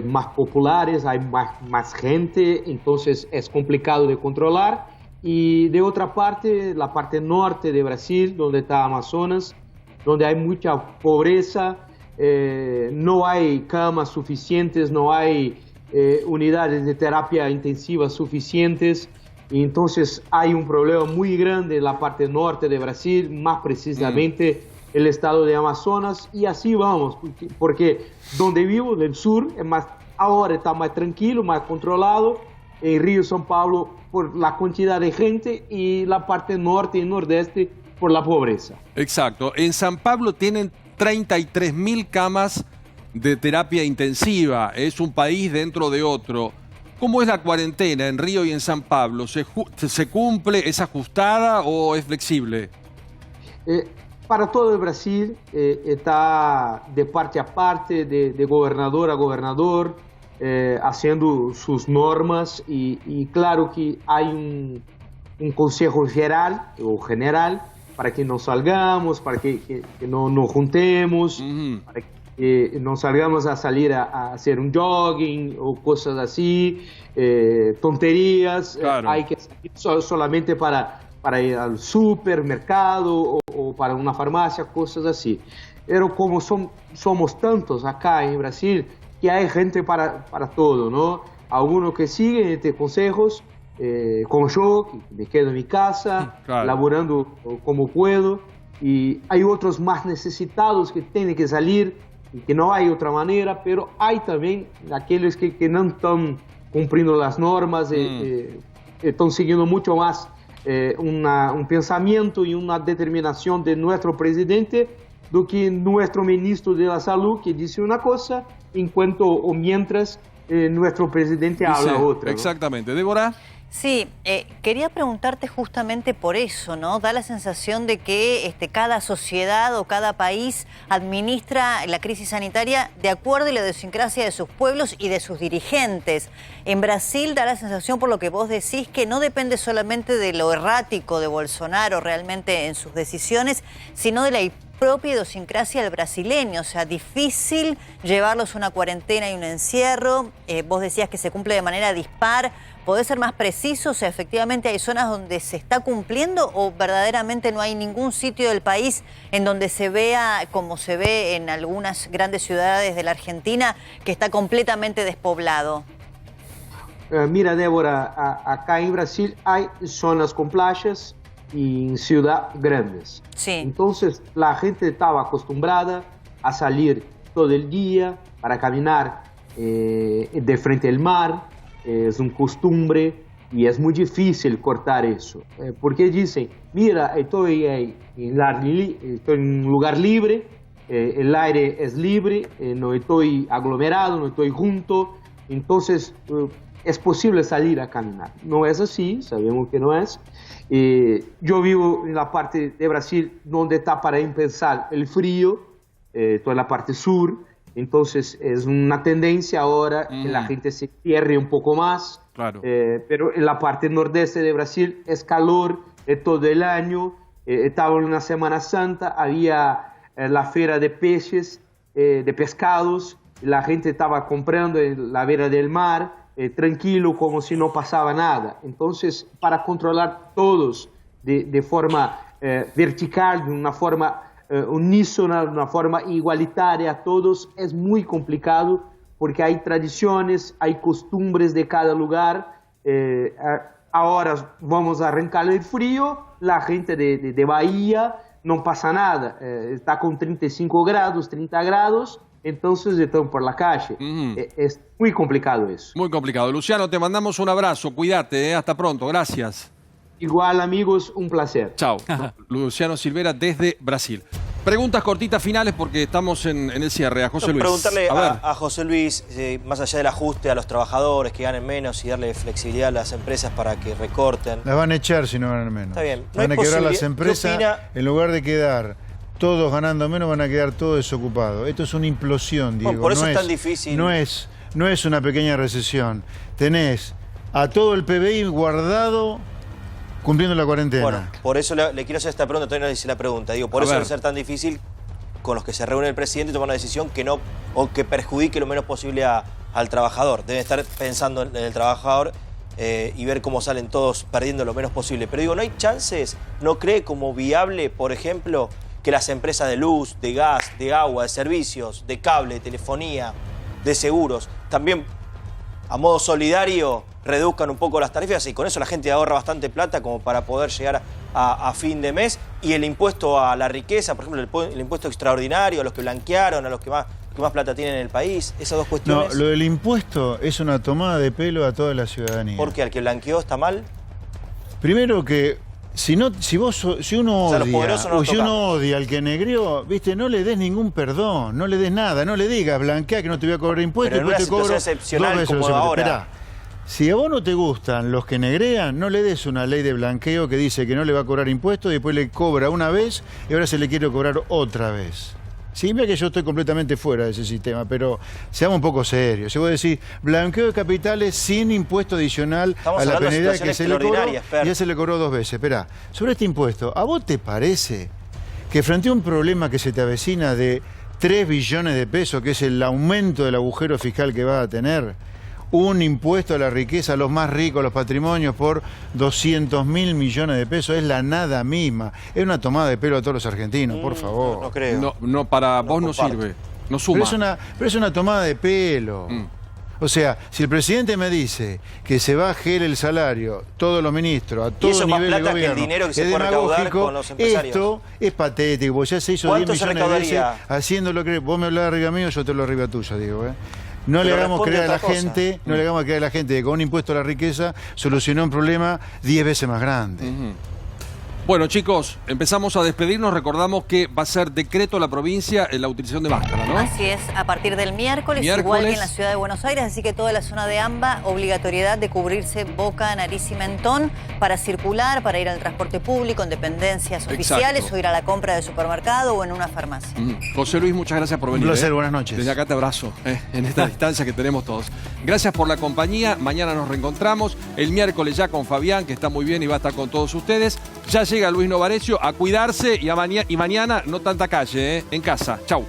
más populares, hay más gente, entonces es complicado de controlar. Y de otra parte, la parte norte de Brasil, donde está Amazonas, donde hay mucha pobreza, no hay camas suficientes, no hay unidades de terapia intensiva suficientes, y entonces hay un problema muy grande en la parte norte de Brasil, más precisamente el estado de Amazonas, y así vamos, porque donde vivo, del sur, ahora está más tranquilo, más controlado, en Río, São Paulo, por la cantidad de gente, y la parte norte y nordeste por la pobreza. Exacto. En San Pablo tienen 33.000 camas de terapia intensiva. Es un país dentro de otro. ¿Cómo es la cuarentena en Río y en San Pablo? ¿Se cumple? ¿Es ajustada o es flexible? Para todo el Brasil está de parte a parte, de gobernador a gobernador, haciendo sus normas y claro que hay un consejo general para que no salgamos, para que no nos juntemos, para que no salgamos a salir a hacer un jogging o cosas así, tonterías. Claro. Hay que salir solamente para ir al supermercado o para una farmacia, cosas así. Pero como somos tantos acá en Brasil, que hay gente para todo, ¿no? Algunos que siguen estos consejos, como yo, que me quedo en mi casa, claro, laborando como puedo, y hay otros más necesitados que tienen que salir y que no hay otra manera, pero hay también aquellos que no están cumpliendo las normas, están siguiendo mucho más un pensamiento y una determinación de nuestro presidente do que nuestro ministro de la Salud, que dice una cosa, mientras nuestro presidente habla otra, ¿no? Exactamente. Débora. Sí, quería preguntarte justamente por eso, ¿no? Da la sensación de que cada sociedad o cada país administra la crisis sanitaria de acuerdo a la idiosincrasia de sus pueblos y de sus dirigentes. En Brasil da la sensación, por lo que vos decís, que no depende solamente de lo errático de Bolsonaro realmente en sus decisiones, sino de la propia idiosincrasia del brasileño, o sea, difícil llevarlos a una cuarentena y un encierro. Vos decías que se cumple de manera dispar. ¿Podés ser más preciso? O sea, efectivamente hay zonas donde se está cumpliendo o verdaderamente no hay ningún sitio del país en donde se vea, como se ve en algunas grandes ciudades de la Argentina, que está completamente despoblado. Mira, Débora, acá en Brasil hay zonas con playas y en ciudades grandes. Sí. Entonces la gente estaba acostumbrada a salir todo el día para caminar de frente al mar. Es una costumbre y es muy difícil cortar eso. Porque dicen, mira, estoy en un lugar libre, el aire es libre, no estoy aglomerado, no estoy junto, entonces es posible salir a caminar. No es así, sabemos que no es. Yo vivo en la parte de Brasil donde está para empezar el frío, toda la parte sur. Entonces es una tendencia ahora que la gente se cierre un poco más. Claro. Pero en la parte nordeste de Brasil es calor todo el año. Estaba en una Semana Santa, había la feria de peces, de pescados. La gente estaba comprando en la vera del mar, tranquilo, como si no pasaba nada. Entonces, para controlar todos de forma vertical, de una forma unísona, de una forma igualitaria a todos, es muy complicado porque hay tradiciones, hay costumbres de cada lugar. Ahora vamos a arrancar el frío, la gente de Bahía no pasa nada, está con 35 grados, 30 grados, entonces están por la calle. Es muy complicado eso. Muy complicado. Luciano, te mandamos un abrazo, cuídate, hasta pronto, gracias. Igual, amigos, un placer. Chao. Luciano Silvera desde Brasil. Preguntas cortitas finales porque estamos en el cierre. A José Luis. Preguntarle a José Luis, más allá del ajuste a los trabajadores que ganen menos y darle flexibilidad a las empresas para que recorten. Las van a echar si no ganan menos. Está bien. Van a quebrar las empresas, en lugar de quedar todos ganando menos, van a quedar todos desocupados. Esto es una implosión, Diego. Por eso es tan difícil. No es una pequeña recesión. Tenés a todo el PBI guardado cumpliendo la cuarentena. Bueno, por eso le quiero hacer esta pregunta, todavía no hice la pregunta. Digo, por eso debe ser tan difícil con los que se reúne el presidente tomar una decisión que no, o que perjudique lo menos posible al trabajador. Deben estar pensando en el trabajador y ver cómo salen todos perdiendo lo menos posible. Pero digo, ¿no hay chances? ¿No cree como viable, por ejemplo, que las empresas de luz, de gas, de agua, de servicios, de cable, de telefonía, de seguros, también a modo solidario reduzcan un poco las tarifas y con eso la gente ahorra bastante plata como para poder llegar a fin de mes? Y el impuesto a la riqueza, por ejemplo, el impuesto extraordinario a los que blanquearon, a los que más plata tienen en el país, esas dos cuestiones. No, lo del impuesto es una tomada de pelo a toda la ciudadanía. ¿Por qué? ¿Al que blanqueó está mal? Primero que si uno odia al que negrió, viste, no le des ningún perdón, no le des nada, no le digas blanquea que no te voy a cobrar impuestos, pero después te cobro excepcional 2 veces como los ahora. Esperá. Si a vos no te gustan los que negrean, no le des una ley de blanqueo que dice que no le va a cobrar impuestos y después le cobra una vez y ahora se le quiere cobrar otra vez. Sí, mira que yo estoy completamente fuera de ese sistema, pero seamos un poco serios. Si vos decís blanqueo de capitales sin impuesto adicional a la penalidad que se le cobró, ya se le cobró 2 veces. Esperá, sobre este impuesto, ¿a vos te parece que frente a un problema que se te avecina de 3 billones de pesos, que es el aumento del agujero fiscal que va a tener, un impuesto a la riqueza, a los más ricos, a los patrimonios, por 200.000 millones de pesos? Es la nada misma. Es una tomada de pelo a todos los argentinos, por favor. No creo. No, para vos no sirve. No suma. Pero es una tomada de pelo. O sea, si el presidente me dice que se baje el salario, todos los ministros, a todo nivel de gobierno, que el dinero que se puede recaudar con los empresarios. Esto es patético, porque ya se hizo 10 millones de veces haciéndolo creer. Vos me hablás arriba mío, yo te lo arriba tuyo, digo, No le hagamos creer a la gente, que con un impuesto a la riqueza solucionó un problema 10 veces más grande. Bueno, chicos, empezamos a despedirnos. Recordamos que va a ser decreto de la provincia en la utilización de máscara, ¿no? Así es, a partir del miércoles, igual que en la ciudad de Buenos Aires, así que toda la zona de AMBA, obligatoriedad de cubrirse boca, nariz y mentón para circular, para ir al transporte público, en dependencias oficiales o ir a la compra de supermercado o en una farmacia. José Luis, muchas gracias por venir. Un placer, buenas noches. Desde acá te abrazo, en esta distancia que tenemos todos. Gracias por la compañía, mañana nos reencontramos, el miércoles ya con Fabián, que está muy bien y va a estar con todos ustedes. Ya llega Luis Novarecio, a cuidarse y mañana no tanta calle, en casa. Chau.